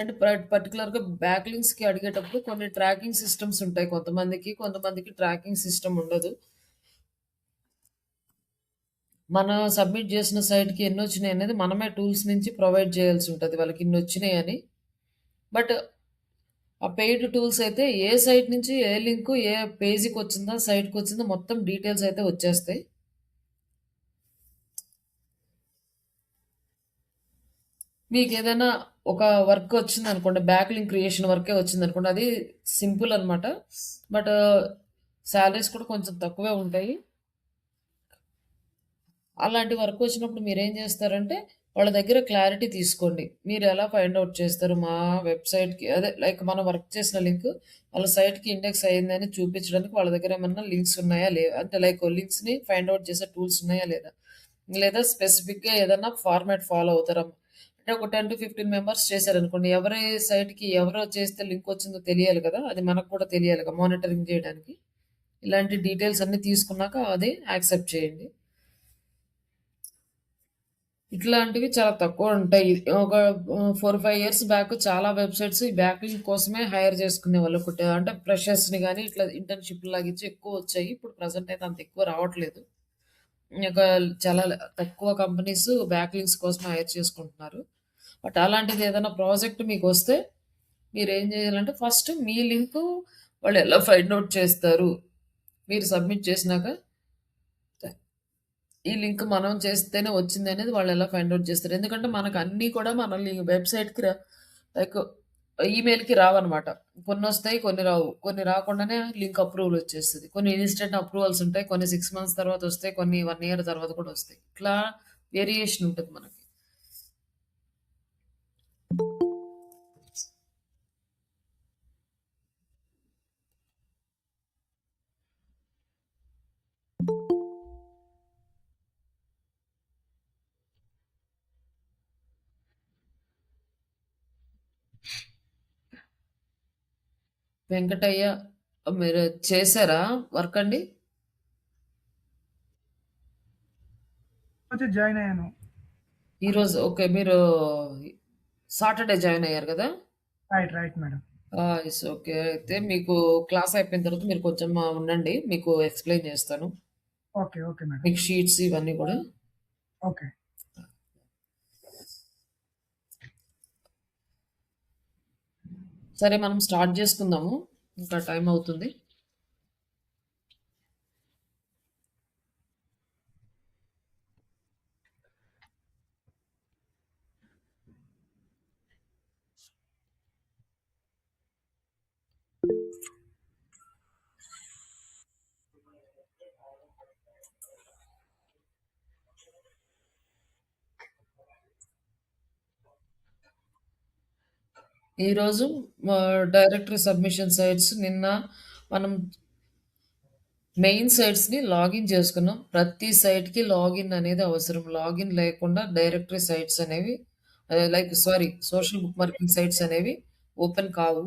And పర్టికులర్‌గా back లింక్స్‌కి అడిగేటప్పుడు కొన్ని ట్రాకింగ్ సిస్టమ్స్ ఉంటాయి కొంతమందికి. కొంతమందికి ట్రాకింగ్ సిస్టమ్ ఉండదు. మనం సబ్మిట్ చేసిన సైట్‌కి ఎన్నొచ్చినాయనేది మనమే టూల్స్ నుంచి ప్రొవైడ్ చేయాల్సుంటది వాళ్ళకి ఇన్నొచ్చినాయని. బట్ ఆ పెయిడ్ టూల్స్ అయితే ఏ సైట్ నుంచి ఏ లింకు, ఏ పేజీకొచ్చిందో, సైట్‌కొచ్చిందో మొత్తం డీటెయిల్స్ అయితే వచ్చేస్తాయి. మీకేదైనా ఒక వర్క్ వచ్చిందనుకోండి, బ్యాక్ లింక్ క్రియేషన్ వర్కే వచ్చిందనుకోండి, అది సింపుల్ అనమాట. బట్ సాలరీస్ కూడా కొంచెం తక్కువే ఉంటాయి. అలాంటి వర్క్ వచ్చినప్పుడు మీరేం చేస్తారంటే, వాళ్ళ దగ్గర క్లారిటీ తీసుకోండి. మీరు ఎలా ఫైండ్ ఔట్ చేస్తారు? మా వెబ్‌సైట్‌కి అదే లైక్ మనం వర్క్ చేసిన లింక్ వాళ్ళ సైట్‌కి ఇండెక్స్ అయిందని చూపించడానికి వాళ్ళ దగ్గర ఏమన్నా లింక్స్ ఉన్నాయా? లేవా? అంటే లైక్ లింక్స్‌ని ఫైండ్ ఔట్ చేసే టూల్స్ ఉన్నాయా? లేదా? లేదా స్పెసిఫిక్‌గా ఏదన్నా ఫార్మాట్ ఫాలో అవుతారా? అంటే ఒక 10-15 మెంబర్స్ చేశారనుకోండి. ఎవరి సైట్‌కి ఎవరో చేస్తే లింక్ వచ్చిందో తెలియాలి కదా! అది మనకు కూడా తెలియాలిగా మానిటరింగ్ చేయడానికి. ఇలాంటి డీటెయిల్స్ అన్నీ తీసుకున్నాక అది యాక్సెప్ట్ చేయండి. ఇట్లాంటివి చాలా తక్కువుంటాయి. ఒక 4, 5 ఇయర్స్ బ్యాక్ చాలా వెబ్‌సైట్స్ ఈ బ్యాక్ లింక్ కోసమే హైర్ చేసుకునేవాళ్ళు. అంటే ఫ్రెషర్స్‌ని గాని ఇట్లా ఇంటర్న్‌షిప్‌లాగా ఇచ్చి ఎక్కువొచ్చాయి. ఇప్పుడు ప్రెజెంట్ అయితే అంత ఎక్కువ రావట్లేదు. ఒక చాలా తక్కువ కంపెనీస్ బ్యాక్ లింక్స్ కోసం హైర్ చేసుకుంటున్నారు. బట్ అలాంటిది ఏదైనా ప్రాజెక్ట్ మీకొస్తే మీరేం చేయాలంటే ఫస్ట్ మీ లింకు వాళ్ళు ఎలా ఫైండ్ ఔట్ చేస్తారు? మీరు సబ్మిట్ చేసినాక ఈ లింక్ మనం చేస్తేనే వచ్చిందనేది వాళ్ళెలా ఫైండ్ ఔట్ చేస్తారు. ఎందుకంటే మనకన్నీ కూడా మన వెబ్‌సైట్‌కి లైక్ ఈమెయిల్‌కి రావన్నమాట. కొన్నొస్తాయి, కొన్ని రావు. కొన్ని రాకుండానే లింక్ అప్రూవల్ వచ్చేస్తది. కొన్ని ఇన్‌స్టంట్ అప్రూవల్స్ ఉంటాయి. కొన్ని 6 మంత్స్ తర్వాత వస్తాయి. కొన్ని 1 ఇయర్ తర్వాత కూడా వస్తాయి. ఇట్లా వేరియేషన్ ఉంటది మనకి. వెంకటయ్య మీరు చేసారా వర్క్ అండి? వచ్చి జాయిన్ అయ్యాను. ఈరోజు ఓకే. మీరు సాటర్‌డే జాయిన్ అయ్యారు కదా! Right madam. It's okay. అయితే మీకు క్లాస్ అయిపోయిన తర్వాత మీరు కొంచెం ఉండండి. మీకు ఎక్స్‌ప్లెయిన్ చేస్తాను. Okay madam. మీకు షీట్స్ ఇవన్నీ కూడా. ఓకే. సరే మనం స్టార్ట్ చేసుకుందాము. ఇంకా టైం అవుతుంది. ఈరోజు డైరెక్టరీ సబ్మిషన్ సైట్స్ నిన్న మనం మెయిన్ సైట్స్‌ని లాగిన్ చేసుకున్నాం. ప్రతి సైట్‌కి లాగిన్ అనేది అవసరం. లాగిన్ లేకుండా డైరెక్టరీ సైట్స్ అనేవి like sorry social book marking sites అనేవి ఓపెన్ కావు.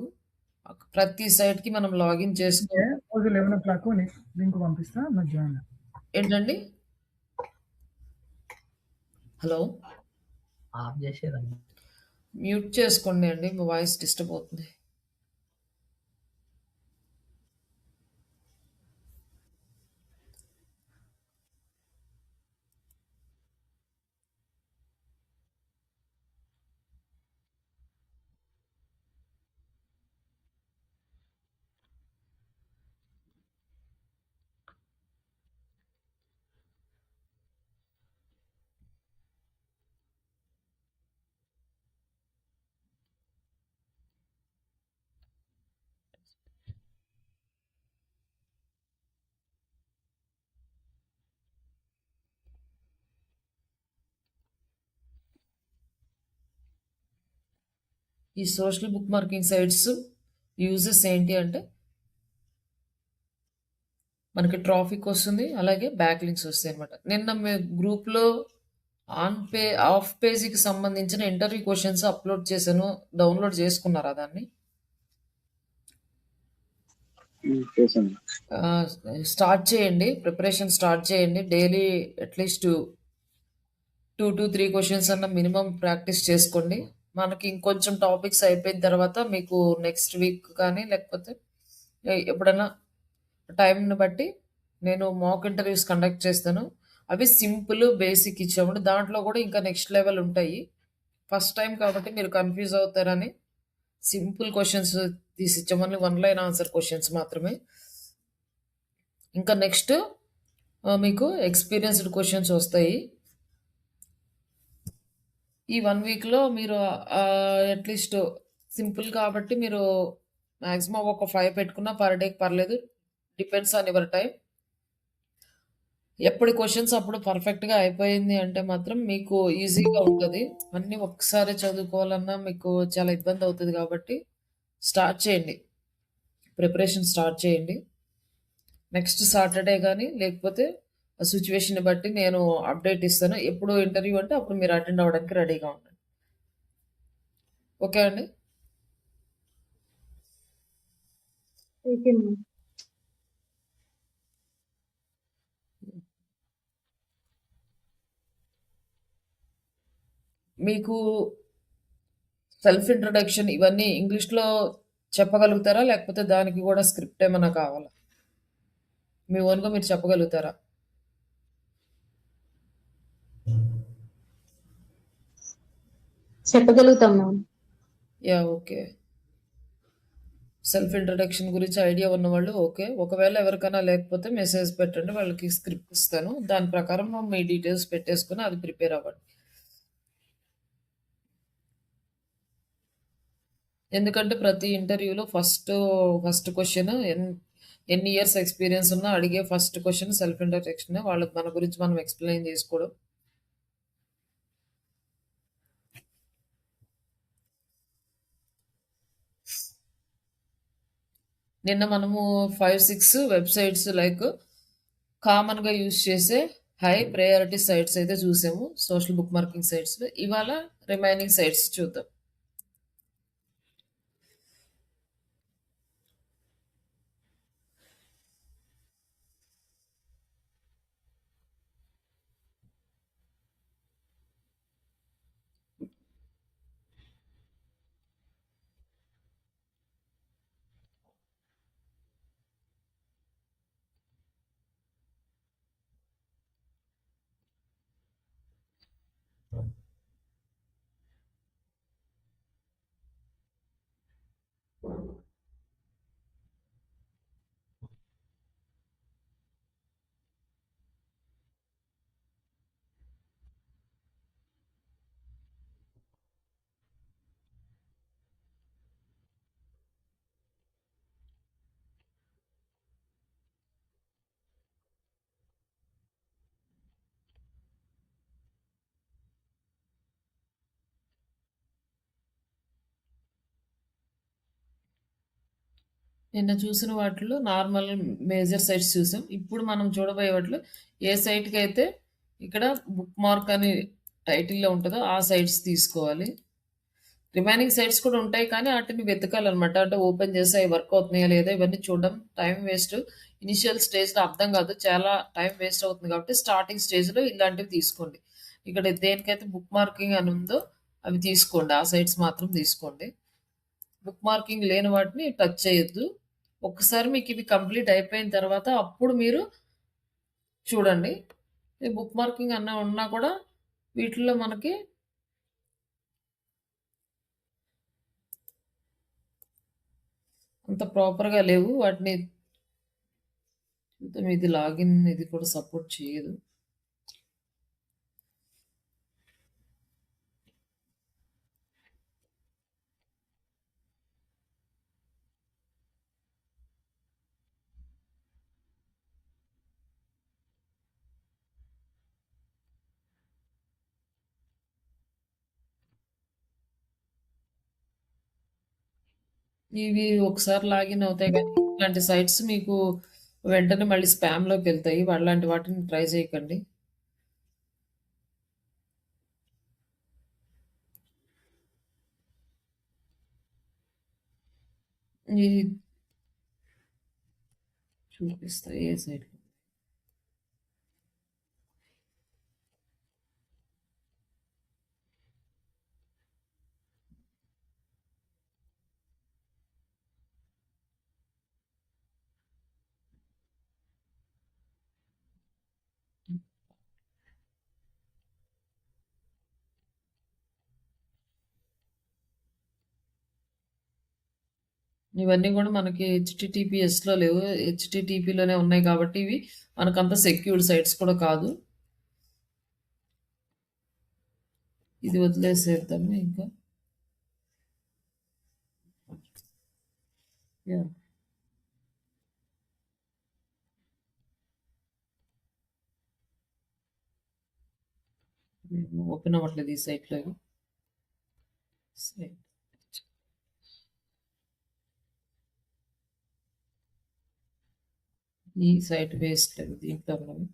ప్రతి సైట్‌కి మనం లాగిన్ ఓకే. చేసుకోవాలి. రోజు 11:00 లింక్ పంపిస్తా. మీరు జాయిన్ అవ్వండి. ఏంటండి? హలో! ఆఫ్ చేసేదండి. మ్యూట్ చేసుకోండి అండి. మీ వాయిస్ డిస్టర్బ్ అవుతుంది. ఈ social book marking sites uses ఏంటి అంటే మనకి ట్రాఫిక్ వస్తుంది. అలాగే బ్యాక్ లింక్స్ వస్తాయన్నమాట. నిన్న గ్రూప్‌లో ఆఫ్ పేజీకి సంబంధించిన ఇంటర్వ్యూ క్వెషన్స్ అప్‌లోడ్ చేశాను. డౌన్‌లోడ్ చేసుకున్నారా దాన్ని? చేశాను. స్టార్ట్ చేయండి. ప్రిపరేషన్ స్టార్ట్ చేయండి. డైలీ అట్‌లీస్ట్ 2-3 క్వెషన్స్ అన్న మినిమమ్ ప్రాక్టీస్ చేసుకోండి. మనకి ఇంకొంచెం టాపిక్స్ అయిపోయిన తర్వాత మీకు నెక్స్ట్ వీక్ కానీ లేకపోతే ఎప్పుడైనా టైంని బట్టి నేను మాక్ ఇంటర్వ్యూస్ కండక్ట్ చేస్తాను. అవి సింపుల్, బేసిక్ ఇచ్చాము. దాంట్లో కూడా ఇంకా నెక్స్ట్ లెవెల్ ఉంటాయి. ఫస్ట్ టైం కాబట్టి మీరు కన్‌ఫ్యూజ్ అవుతారని సింపుల్ క్వెషన్స్ తీసిచ్చాము. Only one line answer questions మాత్రమే. ఇంకా నెక్స్ట్ మీకు ఎక్స్‌పీరియన్స్‌డ్ క్వెషన్స్ వస్తాయి. ఈ 1 వీక్‌లో మీరు అట్‌లీస్ట్ సింపుల్ కాబట్టి మీరు మాక్సిమం ఒక 5 పెట్టుకున్నా పర్ డేకి పర్లేదు. Depends on your time. ఎప్పటి క్వెషన్స్ అప్పుడు పర్ఫెక్ట్‌గా అయిపోయింది అంటే మాత్రం మీకు ఈజీగా ఉంటది. అన్నీ ఒక్కసారే చదువుకోవాలన్నా మీకు చాలా ఇబ్బంది అవుతది కాబట్టి స్టార్ట్ చేయండి. ప్రిపరేషన్ స్టార్ట్ చేయండి. నెక్స్ట్ సాటర్‌డే గానీ లేకపోతే ఆ సిట్యుయేషన్‌ని బట్టి నేను అప్డేట్ ఇస్తాను. ఎప్పుడు ఇంటర్వ్యూ అంటే అప్పుడు మీరు అటెండ్ అవ్వడానికి రెడీగా ఉండండి. ఓకే అండి. Okay ma'am. మీకు సెల్ఫ్ ఇంట్రొడక్షన్ ఇవన్నీ ఇంగ్లీష్‌లో చెప్పగలుగుతారా? లేకపోతే దానికి గూడా స్క్రిప్ట్ ఏమన్నా కావాలా? మీ ఓన్‌గా మీరు చెప్పగలుగుతారా? చెప్పగలుగుతాం ma'am. Yeah! Okay. Self introduction గురించి ఐడియా ఉన్నవాళ్ళు ఓకే. ఒకవేళ ఎవరికైనా లేకపోతే మెసేజ్ పెట్టండి. వాళ్ళకి స్క్రిప్ట్ ఇస్తాను. దాని ప్రకారం మీ డీటెయిల్స్ పెట్టేసుకొని అది ప్రిపేర్ అవ్వండి. ఎందుకంటే ప్రతి ఇంటర్వ్యూలో ఫస్ట్ క్వెషన్ ఎన్ని ఇయర్స్ ఎక్స్‌పీరియన్స్ ఉన్నా అడిగే ఫస్ట్ క్వెషన్ సెల్ఫ్ ఇంట్రొడక్షనే. వాళ్ళకి మన గురించి మనం ఎక్స్‌ప్లెయిన్ చేసుకోవడం. నిన్న మనము 5, 6 వెబ్‌సైట్స్ లైక్ కామన్‌గా యూజ్ చేసే హై ప్రయారిటీ సైట్స్ అయితే చూసాము. Social book marking sites. ఇవాళ రిమైనింగ్ సైట్స్ చూద్దాం. నిన్న చూసిన వాటిలో నార్మల్ మేజర్ సైట్స్ చూసాం. ఇప్పుడు మనం చూడబోయే వాటిలో ఏ సైట్‌కి అయితే ఇక్కడ బుక్ మార్క్ అని టైటిల్‌లో ఉంటదో ఆ సైట్స్ తీసుకోవాలి. రిమైనింగ్ సైట్స్ కూడా ఉంటాయి కానీ ఆటిని వెతకాలనమాట. అంటే ఓపెన్ చేసి అవి వర్క్ అవుతున్నాయా లేదా ఇవన్నీ చూడడం టైం వేస్ట్. ఇనిషియల్ స్టేజ్‌లో అర్థం కాదు. చాలా టైం వేస్ట్ అవుతుంది కాబట్టి స్టార్టింగ్ స్టేజ్‌లో ఇలాంటివి తీసుకోండి. ఇక్కడ దేనికైతే బుక్ మార్కింగ్ అని ఉందో అవి తీసుకోండి. ఆ సైట్స్ మాత్రం తీసుకోండి. బుక్ మార్కింగ్ లేని వాటిని టచ్ చేయొద్దు. ఒక్కసారి మీకు ఇవి కంప్లీట్ అయిపోయిన తర్వాత అప్పుడు మీరు చూడండి. ఈ బుక్ మార్కింగ్ అన్న ఉన్నా కూడా వీటిల్లో మనకి అంత ప్రాపర్‌గా లేవు. వాటిని చూద్దాం. ఇది లాగిన్ ఇది కూడా సపోర్ట్ చేయదు. ఇవి ఒకసారి లాగిన్ అవుతాయి కానీ ఇలాంటి సైట్స్ మీకు వెంటనే మళ్ళీ స్పామ్‌లోకెళ్తాయి. అలాంటి వాటిని ట్రై చేయకండి. ఈ చూపిస్తా ఏ సైట్. ఇవన్నీ కూడా మనకి హెచ్టిటిపిఎస్లో లేవు, హెచ్టిటిపిలోనే ఉన్నాయి కాబట్టి ఇవి మనకంత సెక్యూర్డ్ సైట్స్ కూడా కాదు. ఇది వదిలేసేద్దాము ఇంకా. యా ఓపెన్ అవ్వట్లేదు ఈ సైట్లో. ఇవి సైట్ ఈ సైట్ వేస్ట్ లేదు దీంట్లో ఉన్నవి.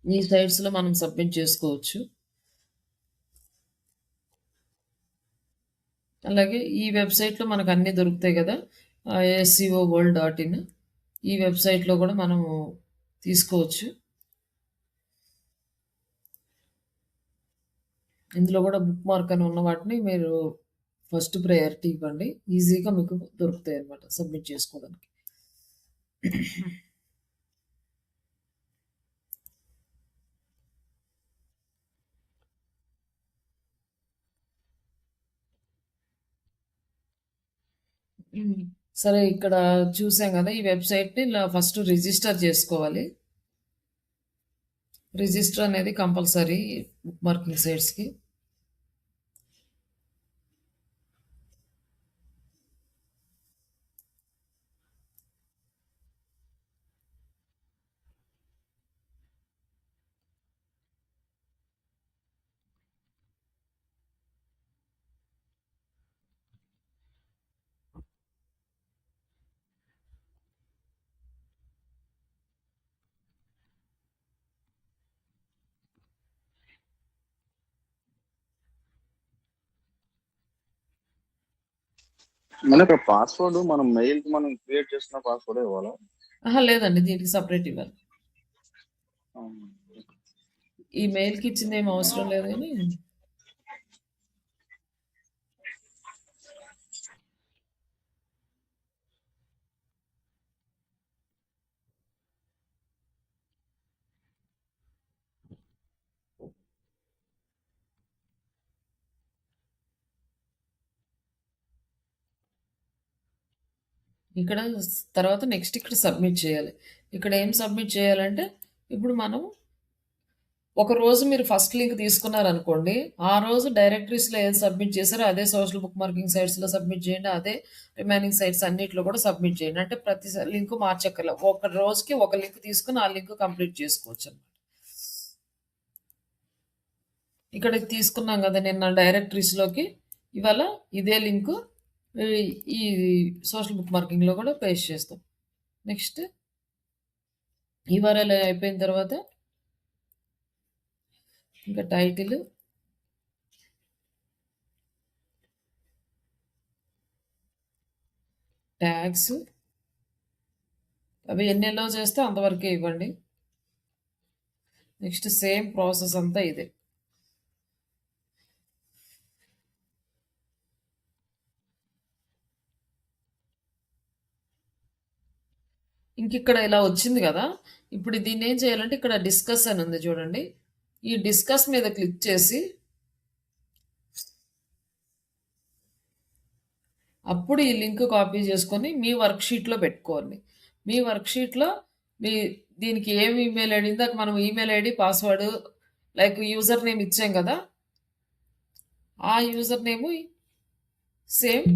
ఈ సైట్స్లో మనం సబ్మిట్ చేసుకోవచ్చు. అలాగే ఈ వెబ్సైట్లో మనకు అన్నీ దొరుకుతాయి కదా, SEOworld.in, ఈ వెబ్సైట్లో కూడా మనము తీసుకోవచ్చు. ఇందులో కూడా బుక్ మార్క్ అని ఉన్న వాటిని మీరు ఫస్ట్ ప్రయారిటీ ఇవ్వండి, ఈజీగా మీకు దొరుకుతాయి అన్నమాట సబ్మిట్ చేసుకోవడానికి. సరే, ఇక్కడ చూసాం కదా, ఈ వెబ్సైట్ని ఇలా ఫస్ట్ రిజిస్టర్ చేసుకోవాలి. రిజిస్టర్ అనేది కంపల్సరీ బుక్ మార్కింగ్ సైట్స్కి. మన ఇక్కడ పాస్వర్డ్ మనం మెయిల్ కి మనం క్రియేట్ చేసిన పాస్వర్డ్ ఇవ్వాలా? లేదండి, దీనికి సపరేట్ ఇవ్వాలి. ఈ మెయిల్కి ఇచ్చింది ఏం అవసరం లేదు, కానీ ఇక్కడ తర్వాత నెక్స్ట్ ఇక్కడ సబ్మిట్ చేయాలి. ఇక్కడ ఏం సబ్మిట్ చేయాలంటే, ఇప్పుడు మనం ఒక రోజు మీరు ఫస్ట్ లింక్ తీసుకున్నారనుకోండి, ఆ రోజు డైరెక్టరీస్లో ఏది సబ్మిట్ చేశారో అదే సోషల్ బుక్ మార్కింగ్ సైట్స్లో సబ్మిట్ చేయండి, అదే రిమైనింగ్ సైట్స్ అన్నిట్లో కూడా సబ్మిట్ చేయండి. అంటే ప్రతి లింక్ మార్చక్కర్లే, ఒక రోజుకి ఒక లింక్ తీసుకుని ఆ లింక్ కంప్లీట్ చేసుకోవచ్చు అనమాట. ఇక్కడ తీసుకున్నాం కదా నిన్న డైరెక్టరీస్లోకి, ఇవాళ ఇదే లింకు ఈ సోషల్ బుక్ మార్కింగ్లో కూడా పేస్ట్ చేస్తాం. నెక్స్ట్ URL అయిపోయిన తర్వాత ఇంకా టైటిల్, ట్యాగ్స్ అవి ఎన్ని ఎల్లో చేస్తే అంతవరకే ఇవ్వండి. నెక్స్ట్ సేమ్ ప్రాసెస్ అంతా ఇదే. ఇంక ఇక్కడ ఇలా వచ్చింది కదా, ఇప్పుడు దీన్ని ఏం చేయాలంటే ఇక్కడ డిస్కస్ అని ఉంది చూడండి, ఈ డిస్కస్ మీద క్లిక్ చేసి అప్పుడు ఈ లింక్ కాపీ చేసుకొని మీ వర్క్షీట్లో పెట్టుకోండి. మీ వర్క్షీట్లో దీనికి ఏం ఈమెయిల్ ఐడి, ఇందాక మనం email ID password like user name ఇచ్చాం కదా, ఆ యూజర్ నేమ్ సేమ్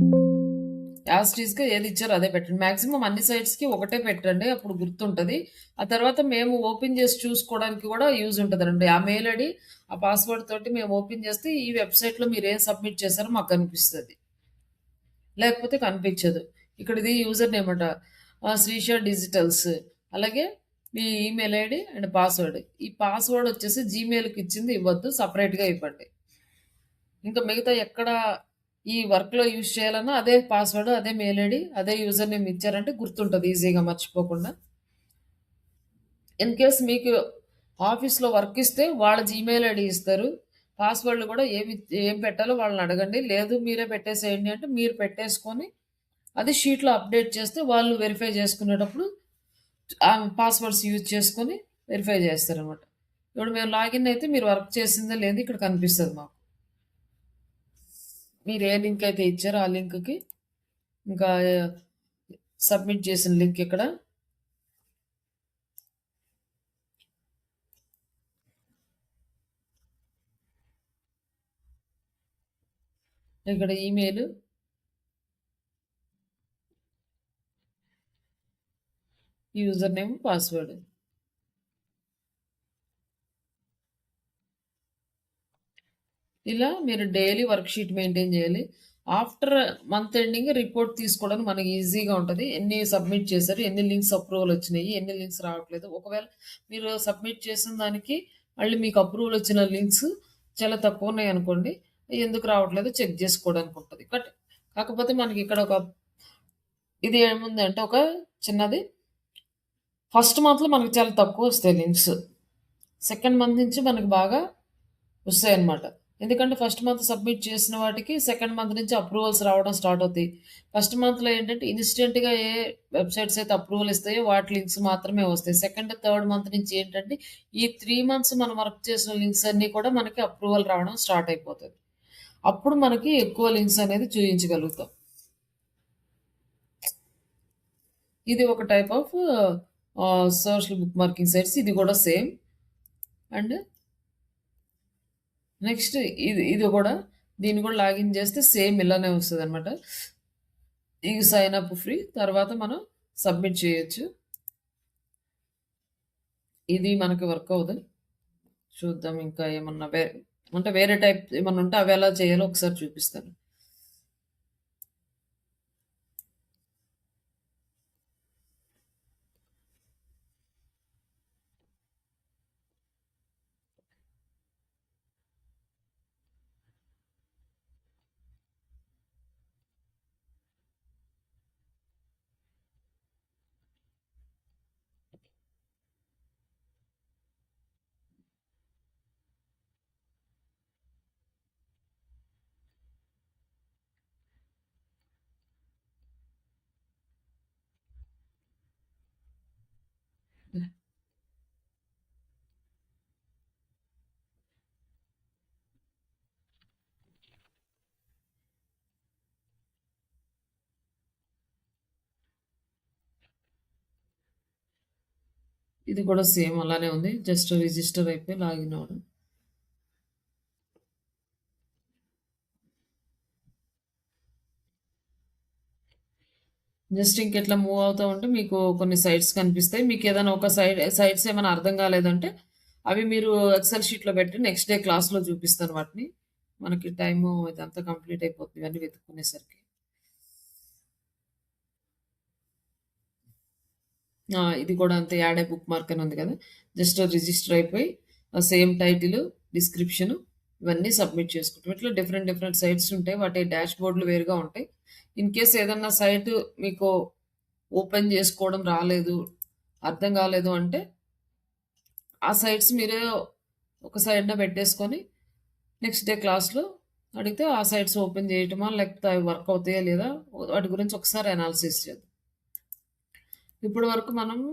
యాస్టీస్గా ఏది ఇచ్చారో అదే పెట్టండి. మ్యాక్సిమం అన్ని సైట్స్కి ఒకటే పెట్టండి, అప్పుడు గుర్తుంటుంది. ఆ తర్వాత మేము ఓపెన్ చేసి చూసుకోవడానికి కూడా యూజ్ ఉంటుందండి. ఆ మెయిల్ ఐడి ఆ పాస్వర్డ్ తోటి మేము ఓపెన్ చేస్తే ఈ వెబ్సైట్లో మీరు ఏం సబ్మిట్ చేశారో మాకు కనిపిస్తుంది, లేకపోతే కనిపించదు. ఇక్కడ ఇది యూజర్ నేమ్ అట, శ్రీష డిజిటల్స్. అలాగే మీ ఈమెయిల్ ఐడి అండ్ పాస్వర్డ్. ఈ పాస్వర్డ్ వచ్చేసి జీమెయిల్కి ఇచ్చింది ఇవ్వద్దు, సపరేట్గా ఇవ్వండి. ఇంకా మిగతా ఎక్కడ ఈ వర్క్లో యూజ్ చేయాలన్నా అదే పాస్వర్డ్, అదే మెయిల్ ఐడి, అదే యూజర్ నేమ్ ఇచ్చారంటే గుర్తుంటుంది ఈజీగా మర్చిపోకుండా. ఇన్ కేస్ మీకు ఆఫీస్లో వర్క్ ఇస్తే వాళ్ళ జీమెయిల్ ఐడి ఇస్తారు. పాస్వర్డ్లు కూడా ఏం పెట్టాలో వాళ్ళని అడగండి. లేదు మీరే పెట్టేసేయండి అంటే మీరు పెట్టేసుకొని అది షీట్లో అప్డేట్ చేస్తే వాళ్ళు వెరిఫై చేసుకునేటప్పుడు ఆ పాస్వర్డ్స్ యూజ్ చేసుకొని వెరిఫై చేస్తారనమాట. ఇప్పుడు మేము లాగిన్ అయితే మీరు వర్క్ చేసిందో లేదు ఇక్కడ కనిపిస్తుంది మాకు. మీరు ఏ లింక్ అయితే ఇచ్చారో ఆ లింక్కి ఇంకా సబ్మిట్ చేసిన లింక్ ఇక్కడ ఇక్కడ ఈమెయిల్, యూజర్ నేమ్, పాస్వర్డ్. ఇలా మీరు డైలీ వర్క్ షీట్ మెయింటైన్ చేయాలి. ఆఫ్టర్ మంత్ ఎండింగ్ రిపోర్ట్ తీసుకోవడానికి మనకి ఈజీగా ఉంటుంది. ఎన్ని సబ్మిట్ చేశారు, ఎన్ని లింక్స్ అప్రూవల్ వచ్చినాయి, ఎన్ని లింక్స్ రావట్లేదు. ఒకవేళ మీరు సబ్మిట్ చేసిన దానికి మళ్ళీ మీకు అప్రూవల్ వచ్చిన లింక్స్ చాలా తక్కువ ఉన్నాయి అనుకోండి, ఎందుకు రావట్లేదు చెక్ చేసుకోవడానికి ఉంటుంది. కాకపోతే మనకి ఇక్కడ ఇది ఏముంది అంటే ఒక చిన్నది, ఫస్ట్ మంత్లో మనకి చాలా తక్కువ వస్తాయి లింక్స్, సెకండ్ మంత్ నుంచి మనకి బాగా వస్తాయి అన్నమాట. ఎందుకంటే ఫస్ట్ మంత్ సబ్మిట్ చేసిన వాటికి సెకండ్ మంత్ నుంచి అప్రూవల్స్ రావడం స్టార్ట్ అవుతాయి. ఫస్ట్ మంత్లో ఏంటంటే ఇన్స్టెంట్గా ఏ వెబ్సైట్స్ అయితే అప్రూవల్ ఇస్తాయో వాటి లింక్స్ మాత్రమే వస్తాయి. సెకండ్ థర్డ్ మంత్ నుంచి ఏంటంటే ఈ 3 మంత్స్ మనం వర్క్ చేసిన లింక్స్ అన్నీ కూడా మనకి అప్రూవల్ రావడం స్టార్ట్ అయిపోతుంది. అప్పుడు మనకి ఎక్కువ లింక్స్ అనేది చూపించగలుగుతాం. ఇది ఒక type of social book marking sites. ఇది కూడా సేమ్. అండ్ నెక్స్ట్ ఇది కూడా, దీన్ని కూడా లాగిన్ చేస్తే సేమ్ ఇలానే వస్తుంది అనమాట. ఇది సైన్ అప్ ఫ్రీ, తర్వాత మనం సబ్మిట్ చేయొచ్చు. ఇది మనకి వర్క్ అవుతుంది. చూద్దాం ఇంకా ఏమన్నా వేరే టైప్ ఏమన్నా ఉంటే అవి ఎలా చేయాలో ఒకసారి చూపిస్తాను. ఇది కూడా సేమ్ అలానే ఉంది, జస్ట్ రిజిస్టర్ అయిపోయి లాగిన్ అవ్వడం. జస్ట్ ఇంకెట్లా మూవ్ అవుతూ ఉంటే మీకు కొన్ని సైట్స్ కనిపిస్తాయి. మీకు ఏదైనా ఒక సైట్స్ ఏమైనా అర్థం కాలేదంటే అవి మీరు ఎక్సెల్ షీట్లో పెట్టి నెక్స్ట్ డే క్లాస్లో చూపిస్తాను వాటిని. మనకి టైము ఇదంతా కంప్లీట్ అయిపోతుంది ఇవన్నీ వెతుక్కునేసరికి. ఇది కూడా అంతే, యాడ్ ఏ బుక్ మార్క్ అని ఉంది కదా, జస్ట్ రిజిస్టర్ అయిపోయి సేమ్ టైటిల్, డిస్క్రిప్షన్ ఇవన్నీ సబ్మిట్ చేసుకుంటాం. ఇట్లా డిఫరెంట్ సైట్స్ ఉంటాయి, వాటి డాష్ బోర్డులు వేరుగా ఉంటాయి. ఇన్ కేస్ ఏదన్నా సైట్ మీకు ఓపెన్ చేసుకోవడం రాలేదు, అర్థం కాలేదు అంటే ఆ సైట్స్ మీరే ఒక సైడ్న పెట్టేసుకొని నెక్స్ట్ డే క్లాస్లో అడిగితే ఆ సైట్స్ ఓపెన్ చేయటమా లేకపోతే అవి వర్క్ అవుతాయా లేదా వాటి గురించి ఒకసారి అనాలిసిస్ చేద్దాం. ఇప్పటి వరకు మనము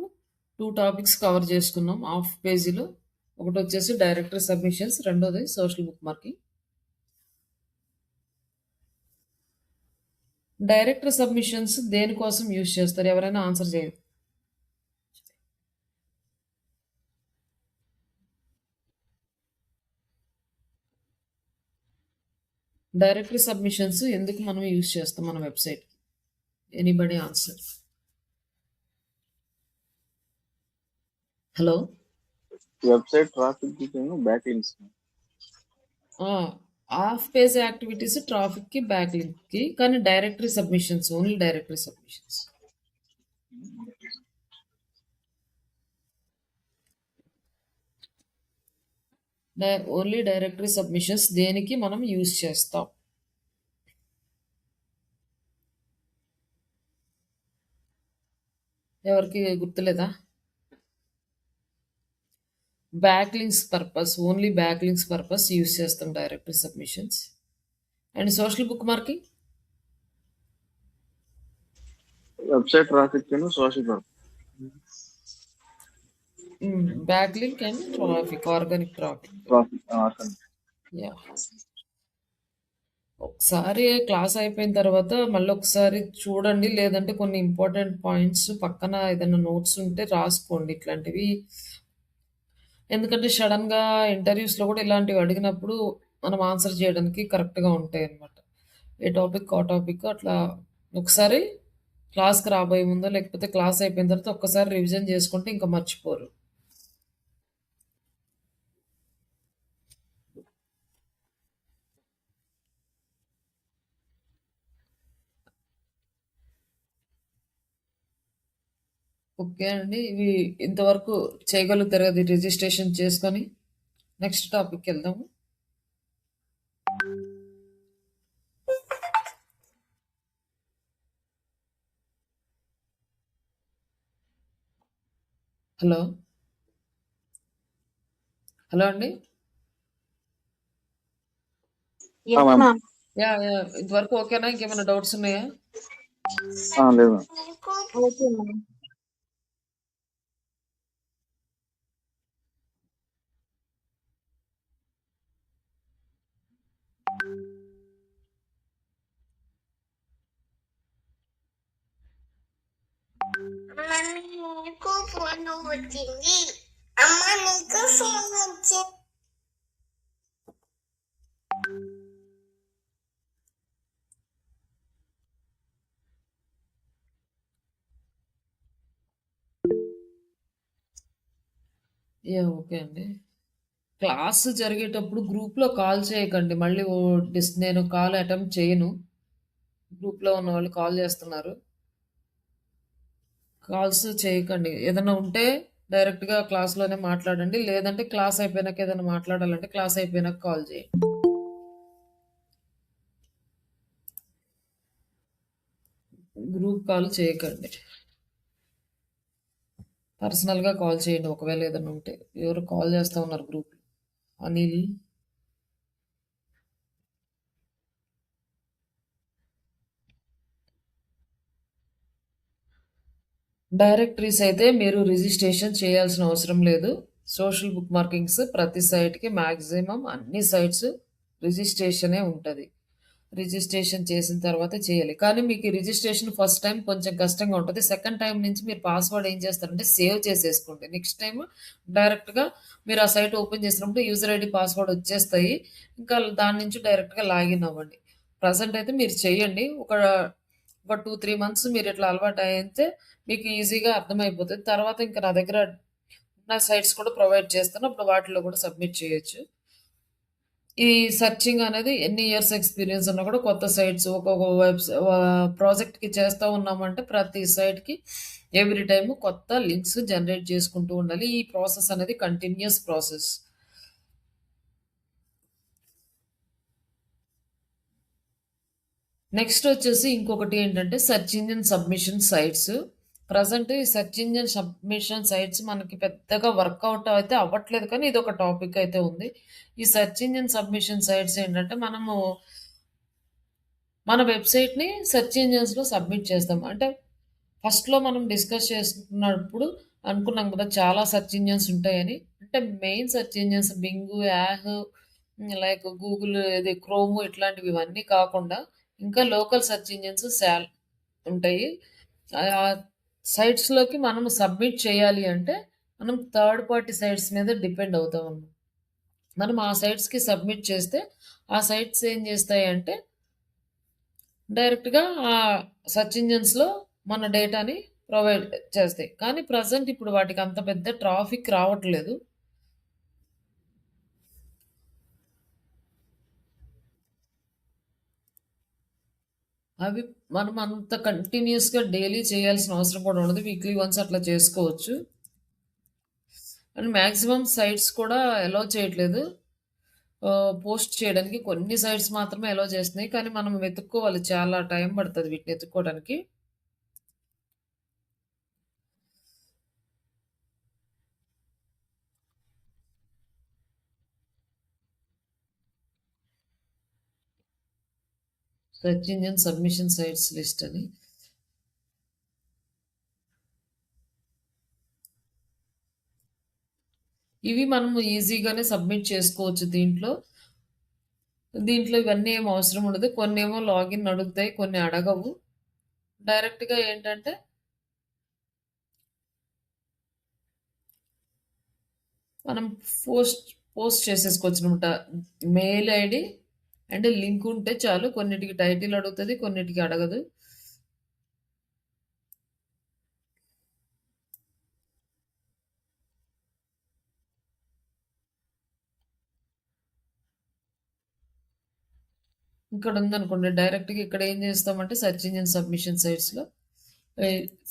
2 టాపిక్స్ కవర్ చేసుకున్నాం హాఫ్ పేజీలో. ఒకటి వచ్చేసి డైరెక్టరీ సబ్మిషన్స్, రెండోది social book marking. Directory submissions దేనికోసం యూజ్ చేస్తారు, ఎవరైనా ఆన్సర్ చేయదు. డైరెక్టరీ సబ్మిషన్స్ ఎందుకు మనం యూజ్ చేస్తాం మన website? Anybody answer? Hello, website traffic back links. Half page activities ట్రాఫిక్కి, బ్యాక్ లింక్కి, కానీ directory submissions only directory submissions. Only directory submissions దేనికి మనం యూజ్ చేస్తాం? ఎవరికి గుర్తులేదా? Back links purpose, only back links purpose use చేస్తాం directory submissions. And social book marking, website traffic social back link and traffic, organic traffic. Traffic yeah, ఒకసారి class అయిపోయిన తర్వాత మళ్ళీ ఒకసారి చూడండి, లేదంటే కొన్ని ఇంపార్టెంట్ పాయింట్స్ పక్కన ఏదైనా నోట్స్ ఉంటే రాసుకోండి ఇట్లాంటివి. ఎందుకంటే సడన్గా ఇంటర్వ్యూస్లో కూడా ఇలాంటివి అడిగినప్పుడు మనం ఆన్సర్ చేయడానికి కరెక్ట్గా ఉంటాయి అన్నమాట. ఏ టాపిక్ ఆ టాపిక్ అట్లా ఒకసారి క్లాస్కి రాబోయే ముందో లేకపోతే క్లాస్ అయిపోయిన తర్వాత ఒక్కసారి రివిజన్ చేసుకుంటే ఇంకా మర్చిపోరు. ఓకే అండి, ఇవి ఇంతవరకు చేయగలుగుతారు కదా రిజిస్ట్రేషన్ చేసుకొని. నెక్స్ట్ టాపిక్కి వెళ్దాము. హలో హలో అండి. Yes, ma'am. ma'am. Yeah yeah, ఇంతవరకు ఓకేనా? ఇంకేమైనా డౌట్స్ ఉన్నాయా? లేదు Okay, ma'am. అమ్మ నీకు ఫోన్ వచ్చింది. అమ్మ నీకు ఫోన్ వచ్చింది. యా, ఓకే అండి. క్లాస్ జరిగేటప్పుడు గ్రూప్లో కాల్ చేయకండి. మళ్ళీ నేను కాల్ అటెంప్ట్ చేయను. గ్రూప్లో ఉన్న వాళ్ళు కాల్ చేస్తున్నారు, కాల్స్ చేయకండి. ఏదైనా ఉంటే డైరెక్ట్గా క్లాస్లోనే మాట్లాడండి, లేదంటే క్లాస్ అయిపోయినాక ఏదైనా మాట్లాడాలంటే క్లాస్ అయిపోయినాక కాల్ చేయండి. గ్రూప్ కాల్ చేయకండి, పర్సనల్గా కాల్ చేయండి ఒకవేళ ఏదైనా ఉంటే. ఎవరు కాల్ చేస్తూ ఉన్నారు గ్రూప్? అనిల్, డైరెక్టరీస్ అయితే మీరు రిజిస్ట్రేషన్ చేయాల్సిన అవసరం లేదు. సోషల్ బుక్ మార్కింగ్స్ ప్రతి సైట్కి మ్యాక్సిమం అన్ని సైట్స్ రిజిస్ట్రేషనే ఉంటుంది. రిజిస్ట్రేషన్ చేసిన తర్వాత చేయాలి. కానీ మీకు ఈ రిజిస్ట్రేషన్ ఫస్ట్ టైం కొంచెం కష్టంగా ఉంటుంది. సెకండ్ టైం నుంచి మీరు పాస్వర్డ్ ఏం చేస్తారంటే సేవ్ చేసేసుకోండి. నెక్స్ట్ టైం డైరెక్ట్గా మీరు ఆ సైట్ ఓపెన్ చేసినప్పుడు యూజర్ ఐడి పాస్వర్డ్ వచ్చేస్తాయి. ఇంకా దాని నుంచి డైరెక్ట్గా లాగిన్ అవ్వండి. ప్రజెంట్ అయితే మీరు చేయండి. ఒక 2-3 మంత్స్ మీరు ఇట్లా అలవాటు అయితే మీకు ఈజీగా అర్థమైపోతుంది. తర్వాత ఇంకా నా దగ్గర ఉన్న సైట్స్ కూడా ప్రొవైడ్ చేస్తాను, అప్పుడు వాటిలో కూడా సబ్మిట్ చేయొచ్చు. ఈ సెర్చింగ్ అనేది ఎన్ని ఇయర్స్ ఎక్స్పీరియన్స్ ఉన్నా కూడా కొత్త సైట్స్ ఒక్కొక్క ప్రాజెక్ట్కి చేస్తూ ఉన్నామంటే ప్రతి సైట్కి ఎవ్రీ టైము కొత్త లింక్స్ జనరేట్ చేసుకుంటూ ఉండాలి. ఈ ప్రాసెస్ అనేది కంటిన్యూస్ ప్రాసెస్. నెక్స్ట్ వచ్చేసి ఇంకొకటి ఏంటంటే search engine submission sites. Present ఈ సెర్చ్ ఇంజిన్ సబ్మిషన్ సైట్స్ మనకి పెద్దగా వర్కౌట్ అయితే అవ్వట్లేదు, కానీ ఇది ఒక టాపిక్ అయితే ఉంది. ఈ సెర్చ్ ఇంజిన్ సబ్మిషన్ సైట్స్ ఏంటంటే మనము మన వెబ్సైట్ని సెర్చ్ ఇంజిన్స్లో సబ్మిట్ చేస్తాం. అంటే ఫస్ట్లో మనం డిస్కస్ చేసుకున్నప్పుడు అనుకున్నాం కదా చాలా సెర్చ్ ఇంజిన్స్ ఉంటాయని. అంటే main search engines Bing, Yahoo, like Google, ఇది క్రోమ్, ఇట్లాంటివి ఇవన్నీ కాకుండా ఇంకా లోకల్ సెర్చ్ ఇంజిన్స్ ఉంటాయి. ఆ సైట్స్లోకి మనం సబ్మిట్ చేయాలి అంటే మనం థర్డ్ పార్టీ సైట్స్ మీద డిపెండ్ అవుతాం అన్నమాట. మనం ఆ సైట్స్కి సబ్మిట్ చేస్తే ఆ సైట్స్ ఏం చేస్తాయి అంటే డైరెక్ట్గా ఆ సెర్చ్ ఇంజిన్స్లో మన డేటాని ప్రొవైడ్ చేస్తాయి. కానీ ప్రజెంట్ ఇప్పుడు వాటికి అంత పెద్ద ట్రాఫిక్ రావట్లేదు. అవి మనం అంత కంటిన్యూస్గా డైలీ చేయాల్సిన అవసరం కూడా ఉండదు, వీక్లీ వన్స్ అట్లా చేసుకోవచ్చు. అండ్ మ్యాక్సిమం సైట్స్ కూడా అలౌ చేయట్లేదు. పోస్ట్ చేయడానికి కొన్ని సైట్స్ మాత్రమే అలౌ చేస్తున్నాయి. కానీ మనం వెతుక్కోవాలి. చాలా టైం పడతది వీటిని ఎతుక్కోవడానికి. Search engine submission sites list అని. ఇవి మనము ఈజీగానే సబ్మిట్ చేసుకోవచ్చు దీంట్లో. దీంట్లో ఇవన్నీ ఏం అవసరం ఉండదు. కొన్నేమో లాగిన్ అడుగుతాయి, కొన్ని అడగవు. డైరెక్ట్‌గా ఏంటంటే మనం పోస్ట్ చేసేసుకోవచ్చనమాట. మెయిల్ ఐడీ అండ్ లింక్ ఉంటే చాలు. కొన్నిటికి టైటిల్ అడుగుతది, కొన్నిటికి అడగదు. ఇక్కడ ఉందనుకోండి, డైరెక్ట్‌గా ఇక్కడ ఏం చేస్తామంటే సెర్చ్ ఇంజిన్ సబ్మిషన్ సైట్స్‌లో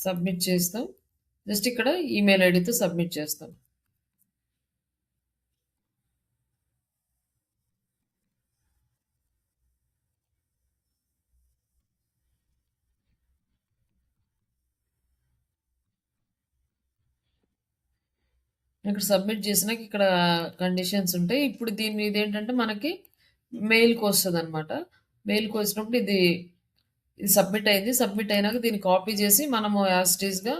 సబ్మిట్ చేస్తాం. జస్ట్ ఇక్కడ ఈమెయిల్ ఐడీతో సబ్మిట్ చేస్తాం. ఇక్కడ సబ్మిట్ చేసినాక ఇక్కడ కండిషన్స్ ఉంటాయి. ఇప్పుడు ఇదేంటంటే మనకి మెయిల్‌కి వస్తదనమాట. మెయిల్‌కి వచ్చినప్పుడు ఇది సబ్మిట్ అయింది. సబ్మిట్ అయినాక దీన్ని కాపీ చేసి మనము యాజ్ ఇట్ ఈస్‌గా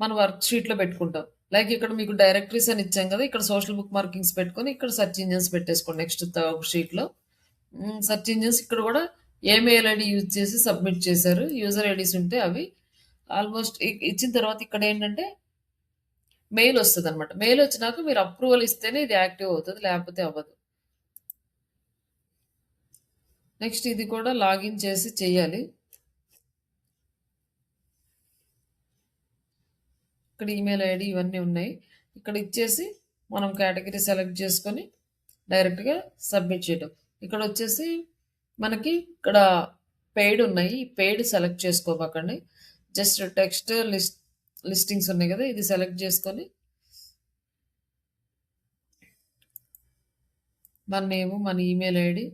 మన వర్క్ షీట్‌లో పెట్టుకుంటాం. లైక్ ఇక్కడ మీకు డైరెక్టరీస్ అని ఇచ్చాం కదా! ఇక్కడ సోషల్ బుక్ మార్కింగ్స్ పెట్టుకొని ఇక్కడ సెర్చ్ ఇంజిన్స్ పెట్టేసుకోండి నెక్స్ట్ షీట్‌లో. సెర్చ్ ఇంజిన్స్ ఇక్కడ కూడా ఏ మెయిల్ ఐడీ యూజ్ చేసి సబ్మిట్ చేశారు. యూజర్ ఐడీస్ ఉంటే అవి ఆల్మోస్ట్ ఇచ్చిన తర్వాత ఇక్కడ ఏంటంటే మెయిల్ వస్తదనమాట. మెయిల్ వచ్చినాక మీరు అప్రూవల్ ఇస్తేనే ఇది యాక్టివ్ అవుతది. లేకపోతే అవ్వదు. నెక్స్ట్ ఇది కూడా లాగిన్ చేసి చేయాలి. ఇక్కడ ఈమెయిల్ ఐడీ ఇవన్నీ ఉన్నాయి. ఇక్కడ ఇచ్చేసి మనం కేటగిరీ సెలెక్ట్ చేసుకొని డైరెక్ట్‌గా సబ్మిట్ చేయడం. ఇక్కడ వచ్చేసి మనకి ఇక్కడ పెయిడ్ ఉన్నాయి. ఈ పెయిడ్ సెలెక్ట్ చేసుకోబాకండి. జస్ట్ టెక్స్ట్ లిస్టింగ్స్ ఉన్నాయి కదా! ఇది సెలెక్ట్ చేసుకొని మన నేము, మన email ID,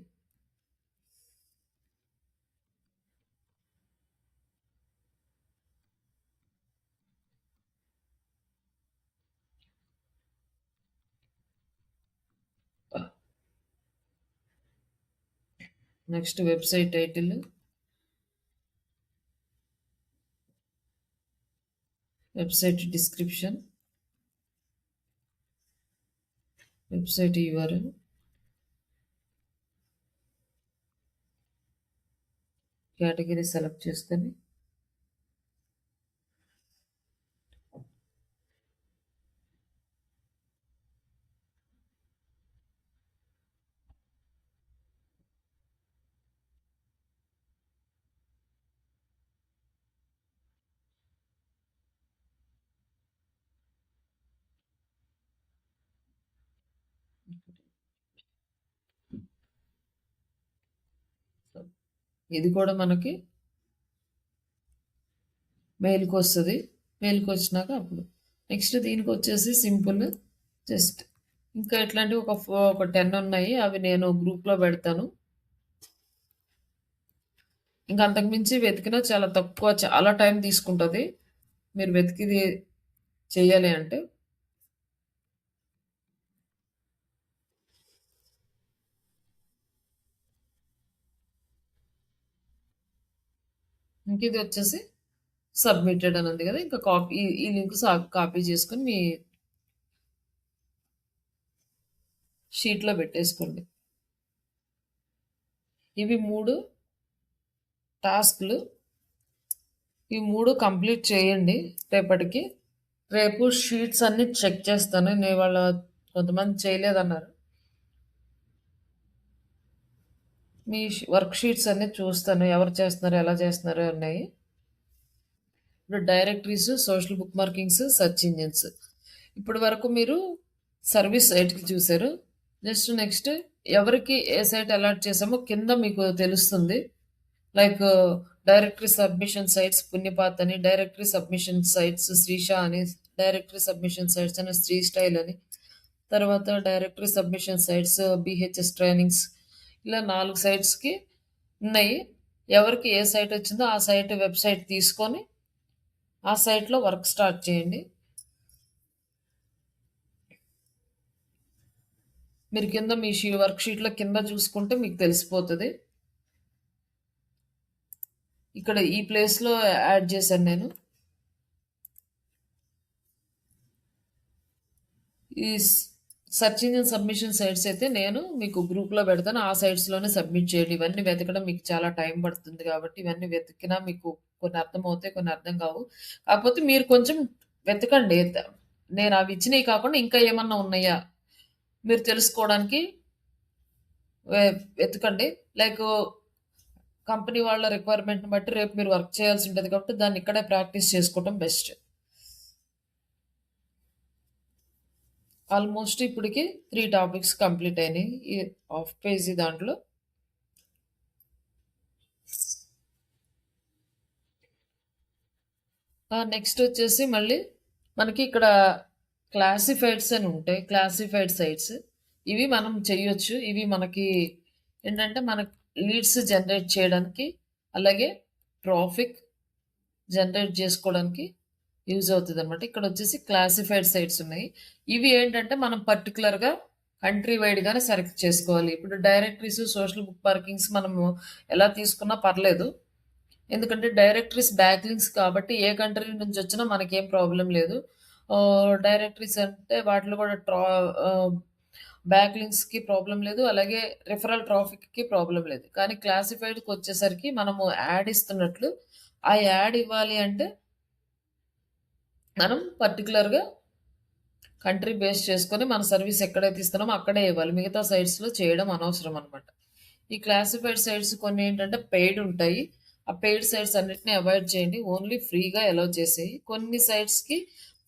next website title, website description, website URL, category select చేసుకొని ఇది కూడా మనకి మెయిల్‌కి వస్తది. మెయిల్‌కి వచ్చినాక అప్పుడు నెక్స్ట్ దీనికి వచ్చేసి సింపుల్ జస్ట్ ఇంకా ఇట్లాంటివి ఒక 10 ఉన్నాయి. అవి నేను గ్రూప్‌లో పెడతాను. ఇంకా అంతకు మించి వెతికినా చాలా తక్కువ, చాలా టైం తీసుకుంటది. మీరు వెతికిది చేయాలి అంటే. ఇంక ఇది వచ్చేసి సబ్మిటెడ్ అని ఉంది కదా! ఇంకా కాపీ ఈ లింక్ కాపీ చేసుకొని మీ షీట్‌లో పెట్టేసుకోండి. ఇవి 3 టాస్క్‌లు. ఈ 3 కంప్లీట్ చేయండి రేపటికి. రేపు షీట్స్ అన్నీ చెక్ చేస్తాను. ఇవాళ కొంతమంది చేయలేదన్నారు. మీ వర్క్ షీట్స్ అన్నీ చూస్తాను. ఎవరు చేస్తున్నారు, ఎలా చేస్తున్నారు ఉన్నాయి. ఇప్పుడు directories, social book markings, search engines. ఇప్పటి వరకు మీరు సర్వీస్ సైట్‌కి చూసారు. నెక్స్ట్ ఎవరికి ఏ సైట్ అలాట్ చేసామో కింద మీకు తెలుస్తుంది. లైక్ డైరెక్టరీ సబ్మిషన్ సైట్స్ పుణ్యపాత్ అని, డైరెక్టరీ సబ్మిషన్ సైట్స్ శ్రీష అని, డైరెక్టరీ సబ్మిషన్ సైట్స్ అని శ్రీ స్టైల్ అని, తర్వాత డైరెక్టరీ సబ్మిషన్ సైట్స్, బీహెచ్ఎస్ ట్రైనింగ్స్ ఇలా 4 సైట్స్‌కి ఉన్నాయి. ఎవరికి ఏ సైట్ వచ్చిందో ఆ సైట్ వెబ్‌సైట్ తీసుకొని ఆ సైట్‌లో వర్క్ స్టార్ట్ చేయండి. మీరు కింద మీ వర్క్ షీట్‌లో కింద చూసుకుంటే మీకు తెలిసిపోతది. ఇక్కడ ఈ ప్లేస్‌లో యాడ్ చేశాను నేను. ఈ సెర్చ్ ఇంజిన్ సబ్మిషన్ సైట్స్ అయితే నేను మీకు గ్రూప్‌లో పెడతాను. ఆ సైట్స్‌లోనే సబ్మిట్ చేయండి. ఇవన్నీ వెతకడం మీకు చాలా టైం పడుతుంది కాబట్టి ఇవన్నీ వెతికినా మీకు కొన్ని అర్థమవుతాయి, కొన్ని అర్థం కావు. కాకపోతే మీరు కొంచెం వెతకండి. నేను అవి ఇచ్చినయి కాకుండా ఇంకా ఏమన్నా ఉన్నాయా మీరు తెలుసుకోవడానికి వెతకండి. లైక్ కంపెనీ వాళ్ళ రిక్వైర్మెంట్‌ని బట్టి రేపు మీరు వర్క్ చేయాల్సి ఉంటది కాబట్టి దాన్ని ఇక్కడే ప్రాక్టీస్ చేసుకోవడం బెస్ట్. ఆల్మోస్ట్ ఇప్పటికి 3 టాపిక్స్ కంప్లీట్ అయినాయి. ఈ హాఫ్ పేజీ దాంట్లో. నెక్స్ట్ వచ్చేసి మళ్ళీ మనకి ఇక్కడ క్లాసిఫైడ్స్ అని ఉంటాయి. క్లాసిఫైడ్ సైట్స్ ఇవి మనం చేయొచ్చు. ఇవి మనకి ఏంటంటే మనకి లీడ్స్ జనరేట్ చేయడానికి అలాగే ట్రాఫిక్ జనరేట్ చేసుకోవడానికి యూజ్ అవుతుంది అనమాట. ఇక్కడ వచ్చేసి క్లాసిఫైడ్ సైట్స్ ఉన్నాయి. ఇవి ఏంటంటే మనం పర్టికులర్గా కంట్రీ వైడ్గానే సెలెక్ట్ చేసుకోవాలి. ఇప్పుడు డైరెక్టరీస్, సోషల్ బుక్ మార్కింగ్స్ మనము ఎలా తీసుకున్నా పర్లేదు. ఎందుకంటే డైరెక్టరీస్ బ్యాక్లింక్స్ కాబట్టి ఏ కంట్రీ నుంచి వచ్చినా మనకేం ప్రాబ్లం లేదు. డైరెక్టరీస్ అంటే వాటిలో కూడా బ్యాక్లింక్స్కి ప్రాబ్లం లేదు, అలాగే రిఫరల్ ట్రాఫిక్కి ప్రాబ్లం లేదు. కానీ క్లాసిఫైడ్కి వచ్చేసరికి మనము యాడ్ ఇస్తున్నట్లు ఆ యాడ్ ఇవ్వాలి అంటే మనం పర్టికులర్గా కంట్రీ బేస్ చేసుకొని మన సర్వీస్ ఎక్కడైతే ఇస్తున్నామో అక్కడే ఇవ్వాలి. మిగతా సైట్స్లో చేయడం అనవసరం అనమాట. ఈ క్లాసిఫైడ్ సైట్స్ కొన్ని ఏంటంటే పెయిడ్ ఉంటాయి. ఆ పెయిడ్ సైట్స్ అన్నిటిని అవాయిడ్ చేయండి. ఓన్లీ ఫ్రీగా అలౌ చేసేయి. కొన్ని సైట్స్కి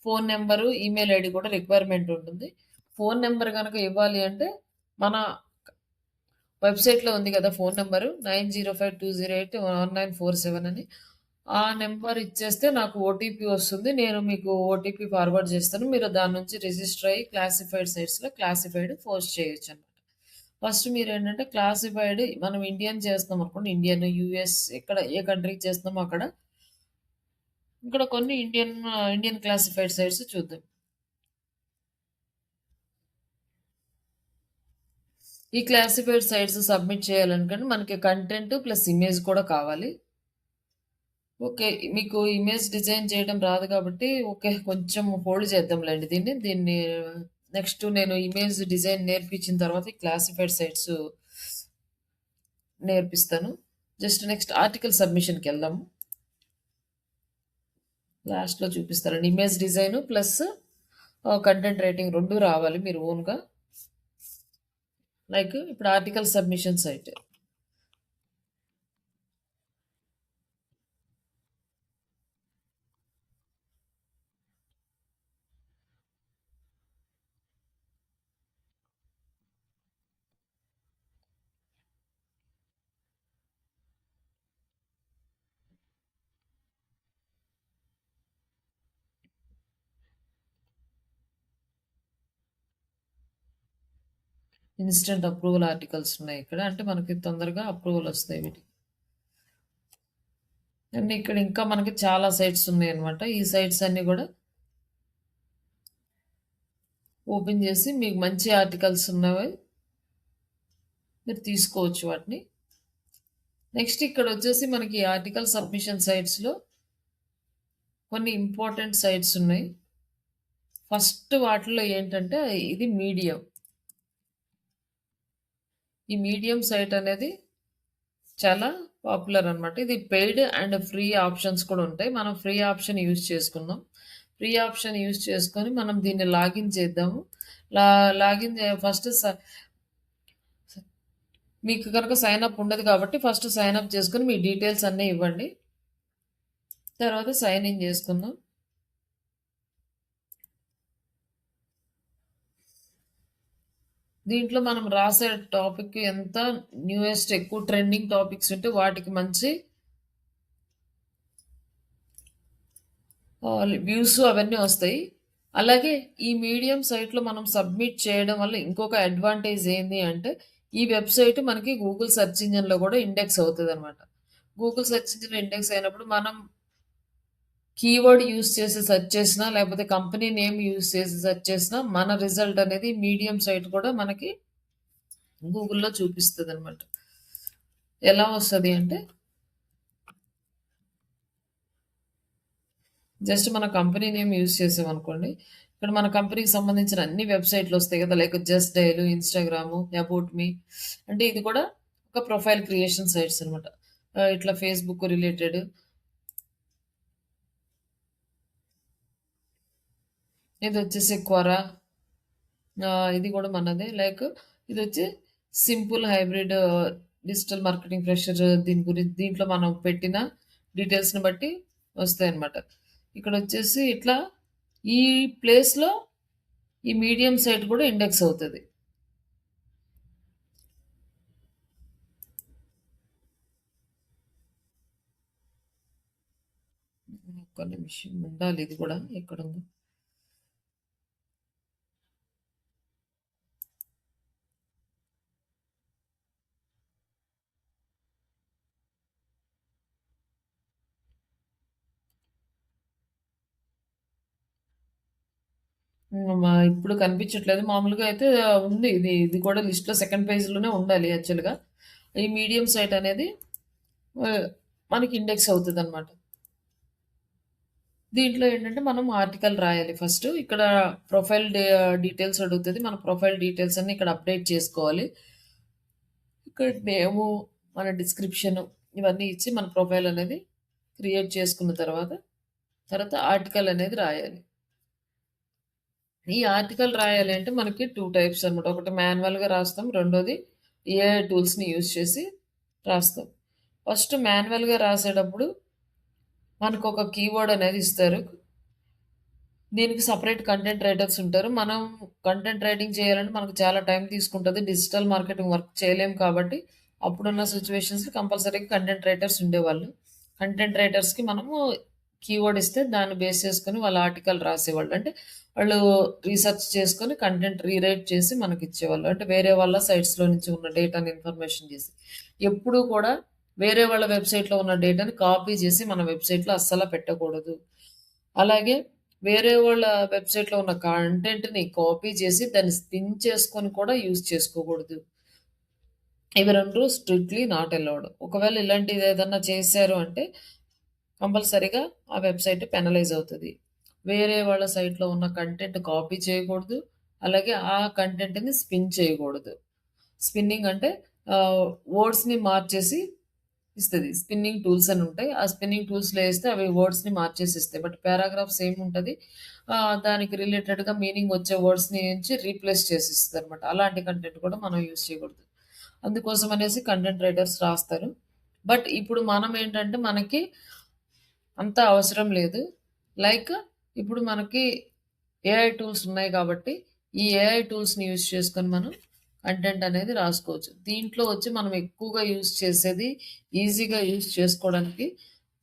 ఫోన్ నెంబరు, ఈమెయిల్ ఐడి కూడా రిక్వైర్మెంట్ ఉంటుంది. ఫోన్ నెంబర్ కనుక ఇవ్వాలి అంటే మన వెబ్సైట్లో ఉంది కదా ఫోన్ నెంబరు 9052081947 అని. ఆ నెంబర్ ఇచ్చేస్తే నాకు ఓటీపీ వస్తుంది. నేను మీకు ఓటీపీ ఫార్వర్డ్ చేస్తాను. మీరు దాని నుంచి రిజిస్టర్ అయ్యి క్లాసిఫైడ్ సైట్స్లో క్లాసిఫైడ్ పోస్ట్ చేయొచ్చు అనమాట. ఫస్ట్ మీరు ఏంటంటే క్లాసిఫైడ్ మనం ఇండియన్ చేస్తున్నాం అనుకోండి, ఇండియన్, యూఎస్ ఎక్కడ ఏ కంట్రీకి చేస్తున్నామో అక్కడ ఇక్కడ కొన్ని ఇండియన్ క్లాసిఫైడ్ సైట్స్ చూద్దాం. ఈ క్లాసిఫైడ్ సైట్స్ సబ్మిట్ చేయాలనుకుంటే మనకి కంటెంట్ ప్లస్ ఇమేజ్ కూడా కావాలి. ఓకే, మీకు ఇమేజ్ డిజైన్ చేయడం రాదు కాబట్టి ఓకే కొంచెం హోల్డ్ చేద్దాంలేండి దీన్ని నెక్స్ట్ నేను ఇమేజ్ డిజైన్ నేర్పించిన తర్వాత క్లాసిఫైడ్ సైట్స్ నేర్పిస్తాను. జస్ట్ నెక్స్ట్ ఆర్టికల్ సబ్మిషన్కి వెళ్దాము. లాస్ట్లో చూపిస్తారండి. Image design plus content writing 2 రావాలి మీరు ఓన్గా. లైక్ ఇప్పుడు article submission site instant approval articles ఉన్నాయి ఇక్కడ. అంటే మనకి తొందరగా అప్రూవల్ వస్తాయి వీటికి. అండ్ ఇక్కడ ఇంకా మనకి చాలా సైట్స్ ఉన్నాయి అనమాట. ఈ సైట్స్ అన్నీ కూడా ఓపెన్ చేసి మీకు మంచి ఆర్టికల్స్ ఉన్నవి మీరు తీసుకోవచ్చు వాటిని. నెక్స్ట్ ఇక్కడ వచ్చేసి మనకి ఆర్టికల్ సబ్మిషన్ సైట్స్లో కొన్ని ఇంపార్టెంట్ సైట్స్ ఉన్నాయి. ఫస్ట్ వాటిలో ఏంటంటే ఇది మీడియం. ఈ మీడియం సైట్ అనేది చాలా పాపులర్ అనమాట. ఇది పెయిడ్ అండ్ ఫ్రీ ఆప్షన్స్ కూడా ఉంటాయి. మనం ఫ్రీ ఆప్షన్ యూజ్ చేసుకుందాం. ఫ్రీ ఆప్షన్ యూజ్ చేసుకొని మనం దీన్ని లాగిన్ చేద్దాము. లాగిన్ ఫస్ట్ మీకు కనుక సైన్ అప్ ఉండదు కాబట్టి ఫస్ట్ సైన్ అప్ చేసుకొని మీ డీటెయిల్స్ అన్నీ ఇవ్వండి. తర్వాత సైన్ ఇన్ చేసుకుందాం. దీంట్లో మనం రాసే టాపిక్ ఎంత న్యూయెస్ట్ ఎక్కువ ట్రెండింగ్ టాపిక్స్ ఉంటే వాటికి మంచి వ్యూస్ అవన్నీ వస్తాయి. అలాగే ఈ మీడియం సైట్‌లో మనం సబ్మిట్ చేయడం వల్ల ఇంకొక అడ్వాంటేజ్ ఏంది అంటే, ఈ వెబ్‌సైట్ మనకి గూగుల్ సెర్చ్ ఇంజిన్‌లో కూడా ఇండెక్స్ అవుతదనమాట. గూగుల్ సెర్చ్ ఇంజిన్‌లో ఇండెక్స్ అయినప్పుడు మనం కీవర్డ్ యూజ్ చేసి సెర్చ్ చేసినా, లేకపోతే కంపెనీ నేమ్ యూజ్ చేసి సెర్చ్ చేసినా, మన రిజల్ట్ అనేది మీడియం సైట్ కూడా మనకి గూగుల్‌లో చూపిస్తదనమాట. ఎలా వస్తది అంటే జస్ట్ మన కంపెనీ నేమ్ యూజ్ చేసామనుకోండి, ఇక్కడ మన కంపెనీకి సంబంధించిన అన్ని వెబ్‌సైట్‌లు వస్తాయి కదా! Like just dial, Instagram, about me అంటే ఇది కూడా ఒక ప్రొఫైల్ క్రియేషన్ సైట్స్ అనమాట. ఇట్లా ఫేస్‌బుక్ రిలేటెడ్ ఇదొచ్చేసి క్వరా ఇది కూడా మనదే. లైక్ ఇదొచ్చి simple hybrid digital marketing fresher దీంట్లో మనం పెట్టిన డీటెయిల్స్‌ని బట్టి వస్తాయన్నమాట. ఇక్కడొచ్చేసి ఇట్లా ఈ ప్లేస్‌లో ఈ మీడియం సైట్ కూడా ఇండెక్స్ అవుతది. ఒక్క నిమిషం ఉండాలి ఇది కూడా ఎక్కడుందో. ఇప్పుడు కనిపించట్లేదు. మామూలుగా అయితే ఉంది. ఇది కూడా లిస్ట్‌లో సెకండ్ పేజ్‌లోనే ఉండాలి యాక్చువల్‌గా. ఈ మీడియం సైట్ అనేది మనకి ఇండెక్స్ అవుతదనమాట. దీంట్లో ఏంటంటే మనం ఆర్టికల్ రాయాలి ఫస్ట్. ఇక్కడ ప్రొఫైల్ డీటెయిల్స్ అడుగుతది. మన ప్రొఫైల్ డీటెయిల్స్ అన్నీ ఇక్కడ అప్డేట్ చేసుకోవాలి. ఇక్కడ నేము, మన డిస్క్రిప్షన్ ఇవన్నీ ఇచ్చి మన ప్రొఫైల్ అనేది క్రియేట్ చేసుకున్న తర్వాత ఆర్టికల్ అనేది రాయాలి. ఈ ఆర్టికల్ రాయాలి అంటే మనకి 2 టైప్స్ అనమాట. ఒకటి మాన్యువల్‌గా రాస్తాం. రెండోది ఏఐ టూల్స్‌ని యూజ్ చేసి రాస్తాం. ఫస్ట్ మాన్యువల్‌గా రాసేటప్పుడు మనకొక కీవర్డ్ అనేది ఇస్తారు. దీనికి సెపరేట్ కంటెంట్ రైటర్స్ ఉంటారు. మనం కంటెంట్ రైటింగ్ చేయాలంటే మనకు చాలా టైం తీసుకుంటది. డిజిటల్ మార్కెటింగ్ వర్క్ చేయలేం కాబట్టి అప్పుడున్న సిట్యుయేషన్స్‌కి కంపల్సరీగా కంటెంట్ రైటర్స్ ఉండేవాళ్ళు. కంటెంట్ రైటర్స్‌కి మనము కీవర్డ్ ఇస్తే దాన్ని బేస్ చేసుకొని వాళ్ళు ఆర్టికల్ రాసేవాళ్ళు. అంటే వాళ్ళు రీసెర్చ్ చేసుకొని కంటెంట్ రీరైట్ చేసి మనకిచ్చేవాళ్ళు. అంటే వేరే వాళ్ళ సైట్స్‌లో నుంచి ఉన్న డేటాని ఇన్ఫర్మేషన్ చేసి. ఎప్పుడూ కూడా వేరే వాళ్ళ వెబ్‌సైట్‌లో ఉన్న డేటాని కాపీ చేసి మన వెబ్‌సైట్‌లో అస్సల పెట్టకూడదు. అలాగే వేరే వాళ్ళ వెబ్‌సైట్‌లో ఉన్న కంటెంట్‌ని కాపీ చేసి దాన్ని స్పిన్ చేసుకొని కూడా యూజ్ చేసుకోకూడదు. ఇవి 2 స్ట్రిక్ట్‌లీ నాట్ అలౌడ్. ఒకవేళ ఇలాంటిది ఏదన్నా చేశారు అంటే కంపల్సరీగా ఆ వెబ్‌సైట్ పెనలైజ్ అవుతది. వేరే వాళ్ళ సైట్‌లో ఉన్న కంటెంట్ కాపీ చేయకూడదు. అలాగే ఆ కంటెంట్‌ని స్పిన్ చేయకూడదు. స్పిన్నింగ్ అంటే వర్డ్స్‌ని మార్చేసి ఇస్తది. స్పిన్నింగ్ టూల్స్ అని ఉంటాయి. ఆ స్పిన్నింగ్ టూల్స్‌లో ఏస్తే అవి వర్డ్స్‌ని మార్చేసి ఇస్తాయి. బట్ పారాగ్రాఫ్ సేమ్ ఉంటది. దానికి రిలేటెడ్‌గా మీనింగ్ వచ్చే వర్డ్స్‌ని ఎంచి రీప్లేస్ చేసి ఇస్తదనమాట. అలాంటి కంటెంట్ కూడా మనం యూజ్ చేయకూడదు. అందుకోసం అనేసి కంటెంట్ రైటర్స్ రాస్తారు. బట్ ఇప్పుడు మనం ఏంటంటే మనకి అంత అవసరం లేదు. లైక్ ఇప్పుడు మనకి ఏఐ టూల్స్ ఉన్నాయి కాబట్టి, ఈ ఏఐ టూల్స్‌ని యూజ్ చేసుకొని మనం కంటెంట్ అనేది రాసుకోవచ్చు. దీంట్లో వచ్చి మనం ఎక్కువగా యూజ్ చేసేది ఈజీగా యూజ్ చేసుకోవడానికి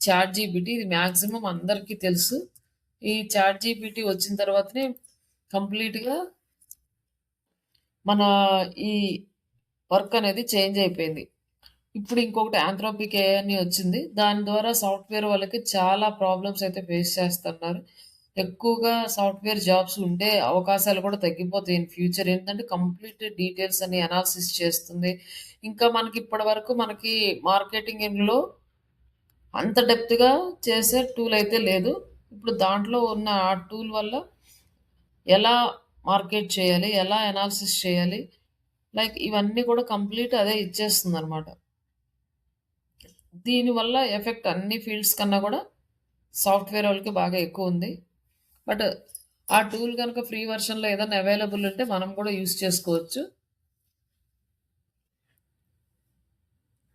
చాట్‌జీపీటీ. ఇది మాక్సిమం అందరికీ తెలుసు. ఈ చాట్‌జీపీటీ వచ్చిన తర్వాతనే కంప్లీట్‌గా మన ఈ వర్క్ అనేది చేంజ్ అయిపోయింది. ఇప్పుడు ఇంకొకటి ఆంథ్రోపిక్ ఏఐ అని వచ్చింది. దాని ద్వారా సాఫ్ట్‌వేర్ వాళ్ళకి చాలా ప్రాబ్లమ్స్ అయితే ఫేస్ చేస్తున్నారు. ఎక్కువగా సాఫ్ట్‌వేర్ జాబ్స్ ఉండే అవకాశాలు కూడా తగ్గిపోతాయి ఇన్ ఫ్యూచర్. ఏంటంటే కంప్లీట్ డీటెయిల్స్ అన్ని అనాలిసిస్ చేస్తుంది. ఇంకా మనకి ఇప్పటివరకు మనకి మార్కెటింగ్‌లో అంత డెప్త్‌గా చేసే టూల్ అయితే లేదు. ఇప్పుడు దాంట్లో ఉన్న ఆ టూల్ వల్ల ఎలా మార్కెట్ చేయాలి? ఎలా అనాలిసిస్ చేయాలి? లైక్ ఇవన్నీ కూడా కంప్లీట్ అదే ఇచ్చేస్తుందనమాట. దీనివల్ల ఎఫెక్ట్ అన్ని ఫీల్డ్స్ కన్నా కూడా సాఫ్ట్‌వేర్ వాళ్ళకి బాగా ఎక్కువుంది. బట్ ఆ టూల్ గనుక ఫ్రీ వెర్షన్‌లో ఏదైనా అవైలబుల్ ఉంటే మనం కూడా యూజ్ చేసుకోవచ్చు.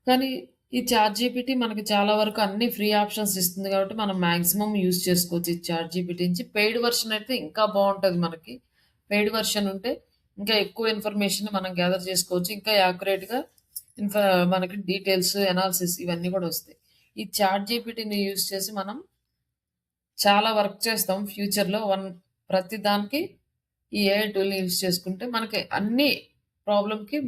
కానీ ఈ చాట్‌జీపీటీ మనకి చాలా వరకు అన్ని ఫ్రీ ఆప్షన్స్ ఇస్తుంది కాబట్టి మనం మాక్సిమం యూజ్ చేసుకోవచ్చు ఈ చాట్‌జీపీటీ నుంచి. పెయిడ్ వెర్షన్ అయితే ఇంకా బావుంటది మనకి. పెయిడ్ వెర్షన్ ఉంటే ఇంకా ఎక్కువ ఇన్ఫర్మేషన్ మనం గ్యాదర్ చేసుకోవచ్చు. ఇంకా యాక్యురేట్‌గా మనకి డీటెయిల్స్, అనాలిసిస్ ఇవన్నీ కూడా వస్తాయి. ఈ చాట్‌జీపీటీని యూజ్ చేసి మనం చాలా వర్క్ చేస్తాం ఫ్యూచర్‌లో. ప్రతి దానికి ఈ ఏఐ టూల్‌ని యూజ్ చేసుకుంటే మనకి అన్ని ప్రాబ్లమ్‌కి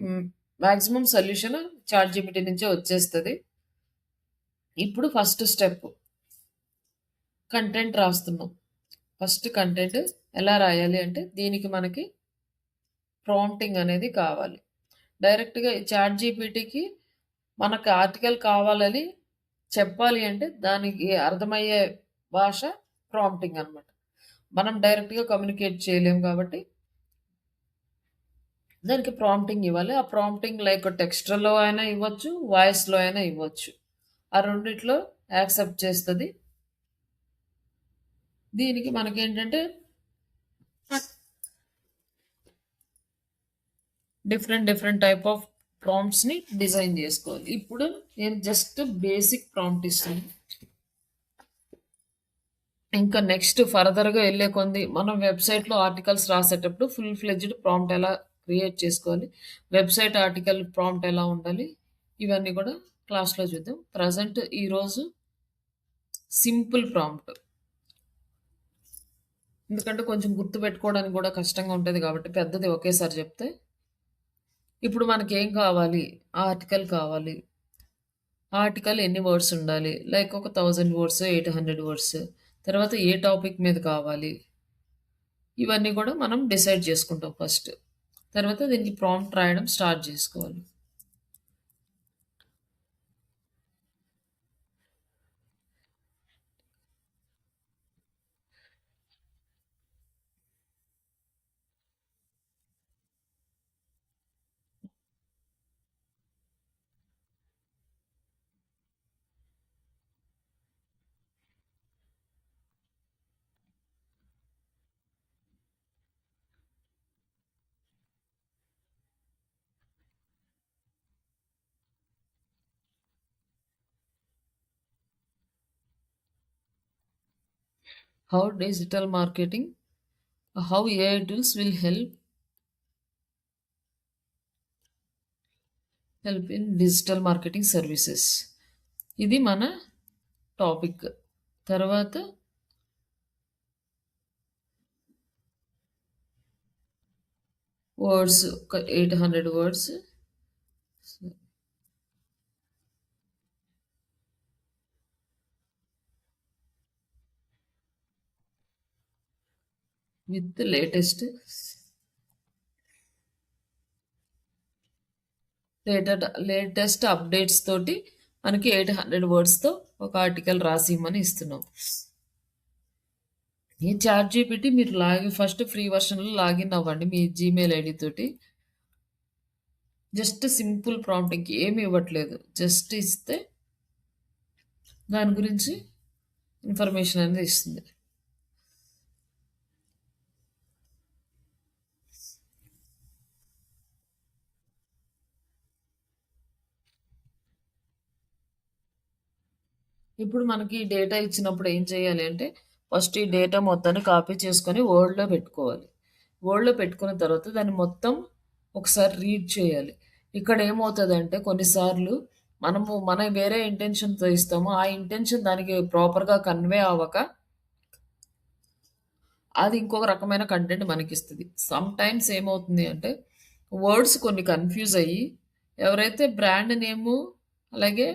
మాక్సిమం సొల్యూషన్ చాట్‌జీపీటీ నుంచే వచ్చేస్తది. ఇప్పుడు ఫస్ట్ స్టెప్ కంటెంట్ రాస్తున్నాం. ఫస్ట్ కంటెంట్ ఎలా రాయాలి అంటే దీనికి మనకి ప్రాంప్టింగ్ అనేది కావాలి. డైరెక్ట్‌గా ఈ చాట్‌జీపీటీకి మనకు ఆర్టికల్ కావాలని చెప్పాలి అంటే దానికి అర్థమయ్యే భాష ప్రాంప్టింగ్ అనమాట. మనం డైరెక్ట్‌గా కమ్యూనికేట్ చేయలేము కాబట్టి దానికి ప్రాంప్టింగ్ ఇవ్వాలి. ఆ ప్రాంప్టింగ్ లైక్ టెక్స్ట్‌లో అయినా ఇవ్వచ్చు, వాయిస్‌లో అయినా ఇవ్వచ్చు. ఆ రెండిట్లో యాక్సెప్ట్ చేస్తది. దీనికి మనకేంటంటే డిఫరెంట్ టైప్ ఆఫ్ ప్రాంప్ట్స్‌ని డిజైన్ చేసుకోవాలి. ఇప్పుడు నేను జస్ట్ బేసిక్ ప్రాంప్ట్ ఇస్తాను. ఇంకా నెక్స్ట్ ఫర్దర్‌గా ఎళ్ళే కొంది మనం వెబ్‌సైట్‌లో ఆర్టికల్స్ రాసేటప్పుడు ఫుల్ ఫ్లెడ్జ్డ్ ప్రాంప్ట్ ఎలా క్రియేట్ చేసుకోవాలి, వెబ్‌సైట్ ఆర్టికల్ ప్రాంప్ట్ ఎలా ఉండాలి, ఇవన్నీ కూడా క్లాస్‌లో చూద్దాం. ప్రెజెంట్ ఈరోజు సింపుల్ ప్రాంప్ట్. ఎందుకంటే కొంచెం గుర్తుపెట్టుకోవడానికి కూడా కష్టంగా ఉంటది కాబట్టి పెద్దది ఒకేసారి చెప్తే. ఇప్పుడు మనకేం కావాలి? ఆర్టికల్ కావాలి. ఆర్టికల్ ఎన్ని వర్డ్స్ ఉండాలి? లైక్ ఒక 1000 వర్డ్స్, 800 వర్డ్స్. తర్వాత ఏ టాపిక్ మీద కావాలి? ఇవన్నీ కూడా మనం డిసైడ్ చేసుకుంటాం ఫస్ట్. తర్వాత దీనికి ప్రాంప్ట్ రాయడం స్టార్ట్ చేసుకోవాలి. How digital marketing, how AI tools will help in digital marketing services. ఇది మన టాపిక్. తర్వాత వర్డ్స్ ఒక 800 వర్డ్స్. విత్ లేటెస్ట్ అప్డేట్స్ తోటి మనకి 800 వర్డ్స్‌తో ఒక ఆర్టికల్ రాసి ఇమ్మని ఇస్తున్నాం. ఈ చాట్‌జీపీటీ మీరు ఫస్ట్ ఫ్రీ వెర్షన్‌లో లాగిన్ అవ్వండి మీ జీమెయిల్ ఐడీ తోటి. జస్ట్ సింపుల్ ప్రాంప్ట్ ఇంకేమి ఇవ్వట్లేదు. జస్ట్ ఇస్తే దాని గురించి ఇన్ఫర్మేషన్ అనేది ఇస్తుంది. ఇప్పుడు మనకి డేటా ఇచ్చినప్పుడు ఏం చేయాలి అంటే ఫస్ట్ ఈ డేటా మొత్తాన్ని కాపీ చేసుకొని వర్డ్‌లో పెట్టుకోవాలి. వర్డ్‌లో పెట్టుకున్న తర్వాత దాన్ని మొత్తం ఒకసారి రీడ్ చేయాలి. ఇక్కడ ఏమవుతదంటే కొన్నిసార్లు మనం వేరే ఇంటెన్షన్‌తో ఇస్తాము. ఆ ఇంటెన్షన్ దానికి ప్రాపర్‌గా కన్వే అవ్వక అది ఇంకొక రకమైన కంటెంట్ మనకిస్తది. సమ్‌టైమ్స్ ఏమవుతుంది అంటే వర్డ్స్ కొన్ని కన్‌ఫ్యూజ్ అయ్యి ఎవరైతే బ్రాండ్ నేము అలాగే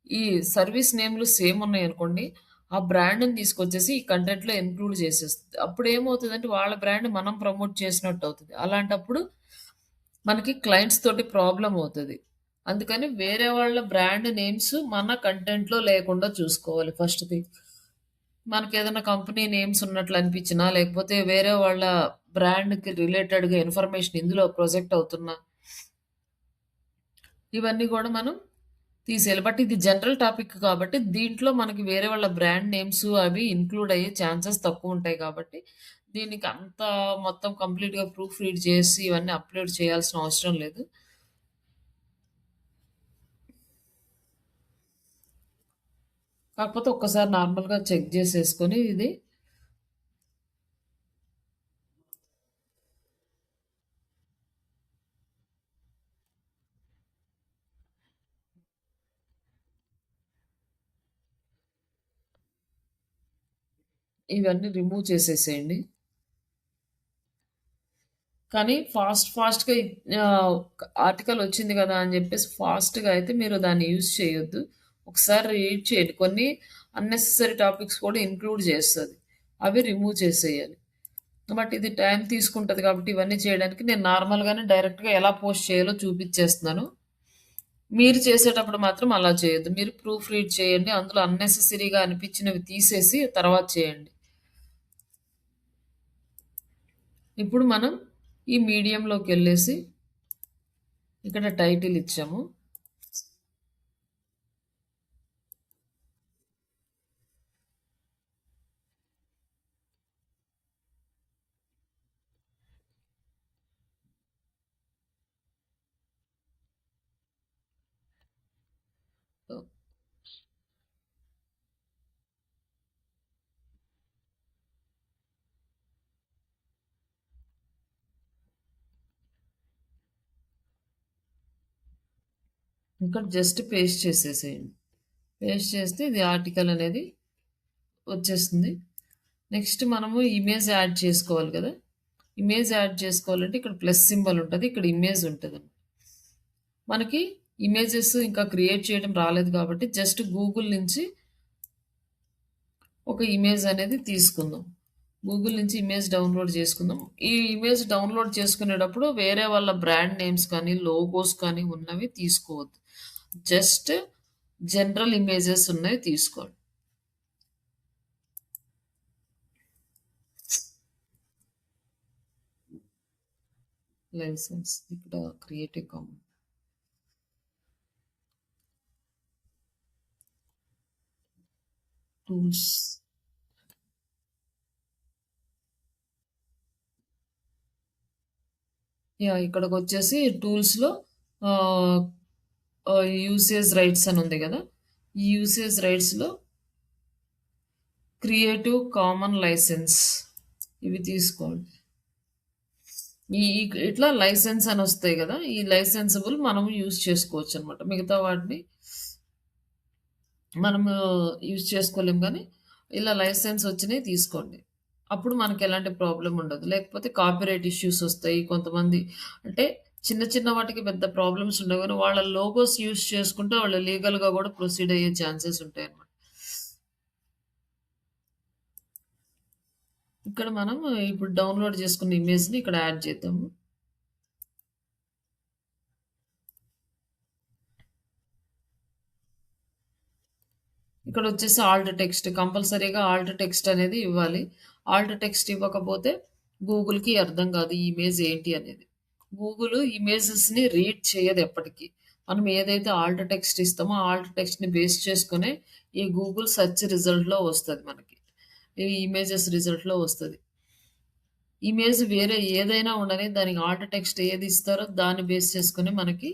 ఈ సర్వీస్ నేమ్‌లు సేమ్ ఉన్నాయనుకోండి, ఆ బ్రాండ్‌ని తీసుకొచ్చేసి ఈ కంటెంట్‌లో ఇంక్లూడ్ చేసేస్తది. అప్పుడు ఏమవుతదంటే వాళ్ళ బ్రాండ్ మనం ప్రమోట్ చేసినట్టు అవుతది. అలాంటప్పుడు మనకి క్లయింట్స్ తోటి ప్రాబ్లమ్ అవుతది. అందుకని వేరే వాళ్ళ బ్రాండ్ నేమ్స్ మన కంటెంట్‌లో లేకుండా చూసుకోవాలి ఫస్ట్ థింగ్. మనకేదైనా కంపెనీ నేమ్స్ ఉన్నట్లు అనిపించినా, లేకపోతే వేరే వాళ్ళ బ్రాండ్‌కి రిలేటెడ్‌గా ఇన్ఫర్మేషన్ ఇందులో ప్రొజెక్ట్ అవుతున్నా ఇవన్నీ గూడా మనం తీసేయాలి. బట్ ఇది జనరల్ టాపిక్ కాబట్టి దీంట్లో మనకి వేరే వాళ్ళ బ్రాండ్ నేమ్స్ అవి ఇంక్లూడ్ అయ్యే ఛాన్సెస్ తక్కువుంటాయి కాబట్టి, దీనికి అంత మొత్తం కంప్లీట్‌గా ప్రూఫ్ రీడ్ చేసి ఇవన్నీ అప్‌లోడ్ చేయాల్సిన అవసరం లేదు. కాకపోతే ఒక్కసారి నార్మల్‌గా చెక్ చేసేసుకొని ఇది ఇవన్నీ రిమూవ్ చేసేసేయండి. కానీ ఫాస్ట్‌గా ఆర్టికల్ వచ్చింది కదా అని చెప్పేసి ఫాస్ట్‌గా అయితే మీరు దాన్ని యూజ్ చేయొద్దు. ఒకసారి రీడ్ చేయండి. కొన్ని అన్నెసెసరీ టాపిక్స్ కూడా ఇంక్లూడ్ చేస్తది. అవి రిమూవ్ చేసేయాలి. బట్ ఇది టైం తీసుకుంటది కాబట్టి ఇవన్నీ చేయడానికి నేను నార్మల్‌గానే డైరెక్ట్‌గా ఎలా పోస్ట్ చేయాలో చూపిచ్చేస్తున్నాను. మీరు చేసేటప్పుడు మాత్రం అలా చేయొద్దు. మీరు ప్రూఫ్ రీడ్ చేయండి. అందులో అన్నెసెసరీగా అనిపించినవి తీసేసి తర్వాత చేయండి. ఇప్పుడు మనం ఈ మీడియంలోకెళ్ళేసి ఇక్కడ టైటిల్ ఇచ్చాము. ఇక్కడ జస్ట్ పేస్ట్ చేసేసేయండి. పేస్ట్ చేస్తే ఇది ఆర్టికల్ అనేది వచ్చేస్తుంది. నెక్స్ట్ మనము ఇమేజ్ యాడ్ చేసుకోవాలి కదా! ఇమేజ్ యాడ్ చేసుకోవాలంటే ఇక్కడ ప్లస్ సింబల్ ఉంటది. ఇక్కడ ఇమేజ్ ఉంటది. మనకి ఇమేజెస్ ఇంకా క్రియేట్ చేయడం రాలేదు కాబట్టి జస్ట్ గూగుల్ నుంచి ఒక ఇమేజ్ అనేది తీసుకుందాం. గూగుల్ నుంచి ఇమేజ్ డౌన్లోడ్ చేసుకుందాం. ఈ ఇమేజ్ డౌన్లోడ్ చేసుకునేటప్పుడు వేరే వాళ్ళ బ్రాండ్ నేమ్స్ కానీ, లోగోస్ కానీ ఉన్నవి తీసుకోవద్దు. జస్ట్ జనరల్ ఇమేజెస్ ఉన్నవి తీసుకోండి. లైసెన్స్ ఇక్కడ క్రియేటివ్ కామన్స్ టూల్స్ ఇక్కడికి వచ్చేసి టూల్స్లో యూసేజ్ రైట్స్ అని ఉంది కదా! ఈ యూసేజ్ రైట్స్లో క్రియేటివ్ కామన్ లైసెన్స్ ఇవి తీసుకోండి. ఇట్లా లైసెన్స్ అని వస్తాయి కదా! ఈ లైసెన్సబుల్ మనం యూజ్ చేసుకోవచ్చు అనమాట. మిగతా వాటిని మనము యూజ్ చేసుకోలేం కానీ ఇలా లైసెన్స్ వచ్చినవి తీసుకోండి. అప్పుడు మనకి ఎలాంటి ప్రాబ్లం ఉండదు. లేకపోతే కాపీరైట్ ఇష్యూస్ వస్తాయి. కొంతమంది అంటే చిన్న వాటికి పెద్ద ప్రాబ్లమ్స్ ఉండవు కానీ వాళ్ళ లోగోస్ యూజ్ చేసుకుంటే వాళ్ళు లీగల్‌గా కూడా ప్రొసీడ్ అయ్యే ఛాన్సెస్ ఉంటాయన్నమాట. ఇక్కడ మనం ఇప్పుడు డౌన్లోడ్ చేసుకున్న ఇమేజ్‌ని ఇక్కడ యాడ్ చేద్దాము. ఇక్కడ వచ్చేసి ఆల్ట్ టెక్స్ట్ కంపల్సరీగా ఆల్ట్ టెక్స్ట్ అనేది ఇవ్వాలి. ఆల్ట్ టెక్స్ట్ ఇవ్వకపోతే గూగుల్‌కి అర్థం కాదు ఈ ఇమేజ్ ఏంటి అనేది. గూగుల్ ఇమేజెస్‌ని రీడ్ చేయదు ఎప్పటికీ. మనం ఏదైతే ఆల్ట్ టెక్స్ట్ ఇస్తామో ఆల్ట్ టెక్స్ట్‌ని బేస్ చేసుకునే ఈ గూగుల్ సెర్చ్ రిజల్ట్‌లో వస్తది మనకి. ఈ ఇమేజెస్ రిజల్ట్‌లో వస్తది. ఇమేజ్ వేరే ఏదైనా ఉండని దానికి ఆల్ట్ టెక్స్ట్ ఏది ఇస్తారో దాన్ని బేస్ చేసుకొని మనకి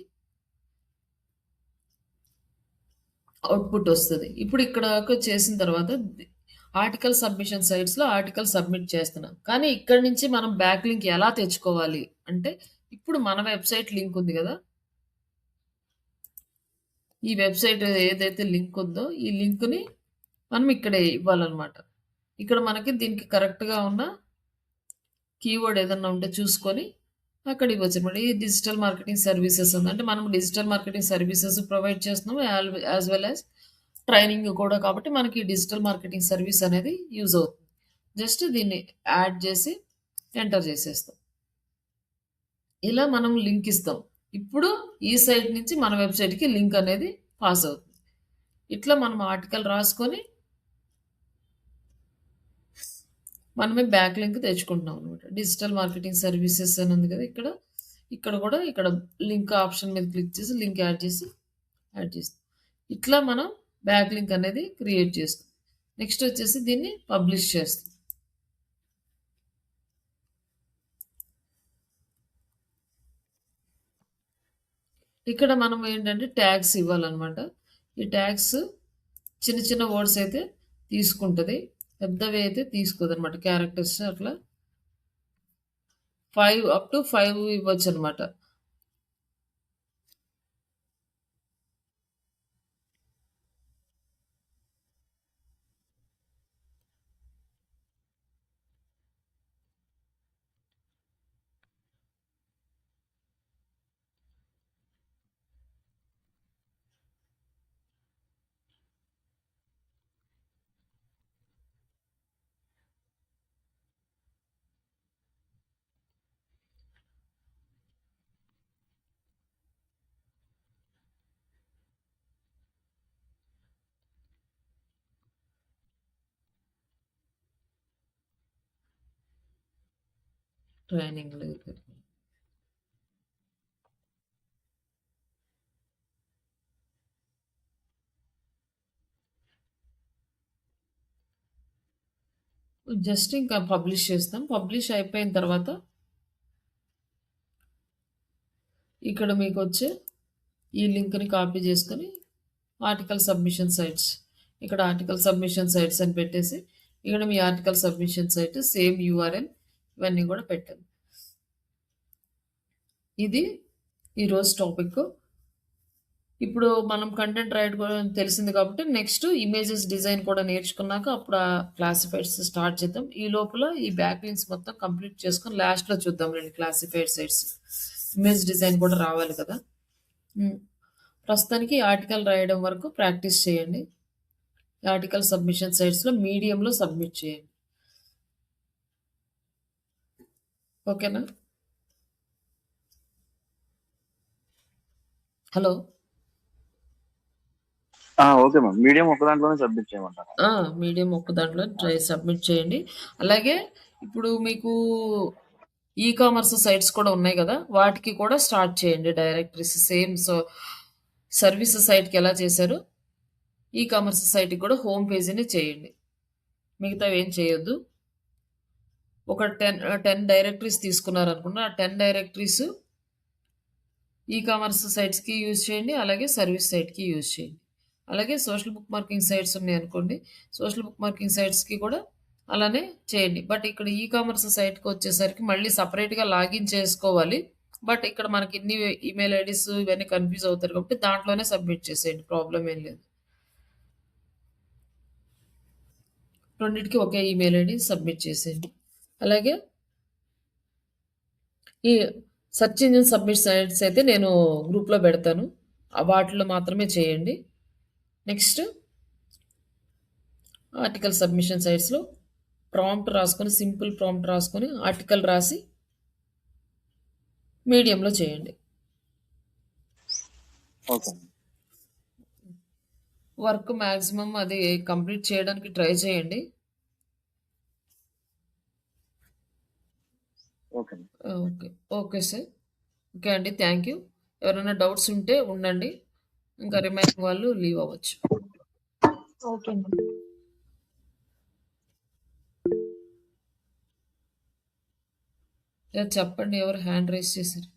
అవుట్‌పుట్ వస్తది. ఇప్పుడు ఇక్కడ దాకా చేసిన తర్వాత ఆర్టికల్ సబ్మిషన్ సైట్స్‌లో ఆర్టికల్ సబ్మిట్ చేస్తున్నాం. కానీ ఇక్కడి నుంచి మనం బ్యాక్ లింక్ ఎలా తెచ్చుకోవాలి అంటే ఇప్పుడు మన వెబ్‌సైట్ లింక్ ఉంది కదా! ఈ వెబ్‌సైట్ ఏదైతే లింక్ ఉందో ఈ లింక్‌ని మనం ఇక్కడే ఇవ్వాలన్నమాట. ఇక్కడ మనకి దీనికి కరెక్ట్‌గా ఉన్న కీవర్డ్ ఏదన్నా ఉంటే చూసుకొని అక్కడ ఇవ్వచ్చనమాట. ఈ డిజిటల్ మార్కెటింగ్ సర్వీసెస్ ఉంది. అంటే మనం డిజిటల్ మార్కెటింగ్ సర్వీసెస్ ప్రొవైడ్ చేస్తున్నాం. యాజ్ వెల్ యాజ్ ట్రైనింగ్ కూడా కాబట్టి మనకి డిజిటల్ మార్కెటింగ్ సర్వీస్ అనేది యూజ్ అవుతుంది. జస్ట్ దీన్ని యాడ్ చేసి ఎంటర్ చేసేస్తాం. ఇలా మనం లింక్ ఇస్తాం. ఇప్పుడు ఈ సైట్ నుంచి మన వెబ్‌సైట్‌కి లింక్ అనేది పాస్ అవుతుంది. ఇట్లా మనం ఆర్టికల్ రాసుకొని మనమే బ్యాక్ లింక్ తెచ్చుకుంటున్నాం అనమాట. డిజిటల్ మార్కెటింగ్ సర్వీసెస్ అని ఉంది కదా! ఇక్కడ కూడా ఇక్కడ లింక్ ఆప్షన్ మీద క్లిక్ చేసి లింక్ యాడ్ చేస్తాం. ఇట్లా మనం బ్యాక్ లింక్ అనేది క్రియేట్ చేస్తాం. నెక్స్ట్ వచ్చేసి దీన్ని పబ్లిష్ చేస్తాం. ఇక్కడ మనం ఏంటంటే ట్యాగ్స్ ఇవ్వాలన్నమాట. ఈ ట్యాగ్స్ చిన్న వర్డ్స్ అయితే తీసుకుంటది. పెద్దవి అయితే తీసుకోదనమాట. క్యారెక్టర్స్ అట్లా 5 అప్ టు 5 ఇవ్వచ్చనమాట. ట్రైనింగ్ లేదు. జస్ట్ ఇంకా పబ్లిష్ చేస్తాం. పబ్లిష్ అయిపోయిన తర్వాత ఇక్కడ మీకొచ్చే ఈ లింక్‌ని కాపీ చేసుకొని ఆర్టికల్ సబ్మిషన్ సైట్స్ ఇక్కడ ఆర్టికల్ సబ్మిషన్ సైట్స్ అని పెట్టేసి ఇక్కడ మీ article submission site same URL ఇవన్నీ కూడా పెట్టండి. ఇది ఈరోజు టాపిక్. ఇప్పుడు మనం కంటెంట్ రైట్ కూడా తెలిసింది కాబట్టి నెక్స్ట్ ఇమేజెస్ డిజైన్ కూడా నేర్చుకున్నాక అప్పుడు ఆ క్లాసిఫైడ్స్ స్టార్ట్ చేద్దాం. ఈ లోపల ఈ బ్యాక్ లింక్స్ మొత్తం కంప్లీట్ చేసుకొని లాస్ట్లో చూద్దాం రండి క్లాసిఫైడ్ సైట్స్. ఇమేజ్ డిజైన్ కూడా రావాలి కదా. ప్రస్తుతానికి ఆర్టికల్ రాయడం వరకు ప్రాక్టీస్ చేయండి. ఆర్టికల్ సబ్మిషన్ సైట్స్లో మీడియంలో సబ్మిట్ చేయండి. ఓకేనా? హలో. Okay ma'am. మీడియం ఒక దాంట్లోనే సబ్మిట్ చేయమంటారా? మీడియం ఒక్క దాంట్లో సబ్మిట్ చేయండి. అలాగే ఇప్పుడు మీకు ఈ కామర్స్ సైట్స్ కూడా ఉన్నాయి కదా, వాటికి కూడా స్టార్ట్ చేయండి డైరెక్టరీస్ సేమ్. సో సర్వీస్ సైట్కి ఎలా చేశారు ఈ కామర్స్ సైట్కి కూడా హోమ్ పేజీని చేయండి. మిగతా ఏం చేయొద్దు. ఒక 10 డైరెక్టరీస్ తీసుకున్నారనుకున్నా ఆ 10 డైరెక్టరీస్ ఈ కామర్స్ సైట్స్కి యూజ్ చేయండి, అలాగే సర్వీస్ సైట్కి యూజ్ చేయండి. అలాగే సోషల్ బుక్ మార్కింగ్ సైట్స్ ఉన్నాయి అనుకోండి, సోషల్ బుక్ మార్కింగ్ సైట్స్కి కూడా అలానే చేయండి. బట్ ఇక్కడ ఈ కామర్స్ సైట్కి వచ్చేసరికి మళ్ళీ సపరేట్గా లాగిన్ చేసుకోవాలి. బట్ ఇక్కడ మనకి ఇన్ని ఈమెయిల్ ఐడీస్ ఇవన్నీ కన్ఫ్యూజ్ అవుతారు కాబట్టి దాంట్లోనే సబ్మిట్ చేసేయండి, ప్రాబ్లం ఏం లేదు. రెండింటికి ఒకే ఈమెయిల్ ఐడి సబ్మిట్ చేసేయండి. అలాగే ఈ సెర్చ్ ఇంజిన్ సబ్మిట్ సైట్స్ అయితే నేను గ్రూప్లో పెడతాను, వాటిలో మాత్రమే చేయండి. నెక్స్ట్ ఆర్టికల్ సబ్మిషన్ సైట్స్లో ప్రాంప్ట్ రాసుకొని సింపుల్ ప్రాంప్ట్ రాసుకొని ఆర్టికల్ రాసి మీడియంలో చేయండి. ఓకే. వర్క్ మ్యాక్సిమం అది కంప్లీట్ చేయడానికి ట్రై చేయండి. Okay. Okay. Okay sir. Okay అండి, థ్యాంక్ యూ. ఎవరైనా డౌట్స్ ఉంటే ఉండండి, ఇంకా రిమైనింగ్ వాళ్ళు లీవ్ అవ్వచ్చు. Okay madam. చెప్పండి ఎవరు హ్యాండ్ రైజ్ చేశారు?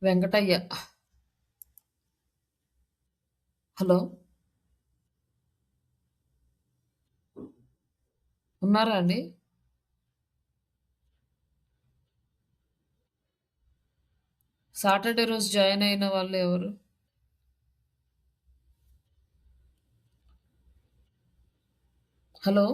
వెంకటయ్య. హలో, ఉన్నారా అండి? సాటర్డే రోజు జాయిన్ అయిన వాళ్ళు ఎవరు? హలో.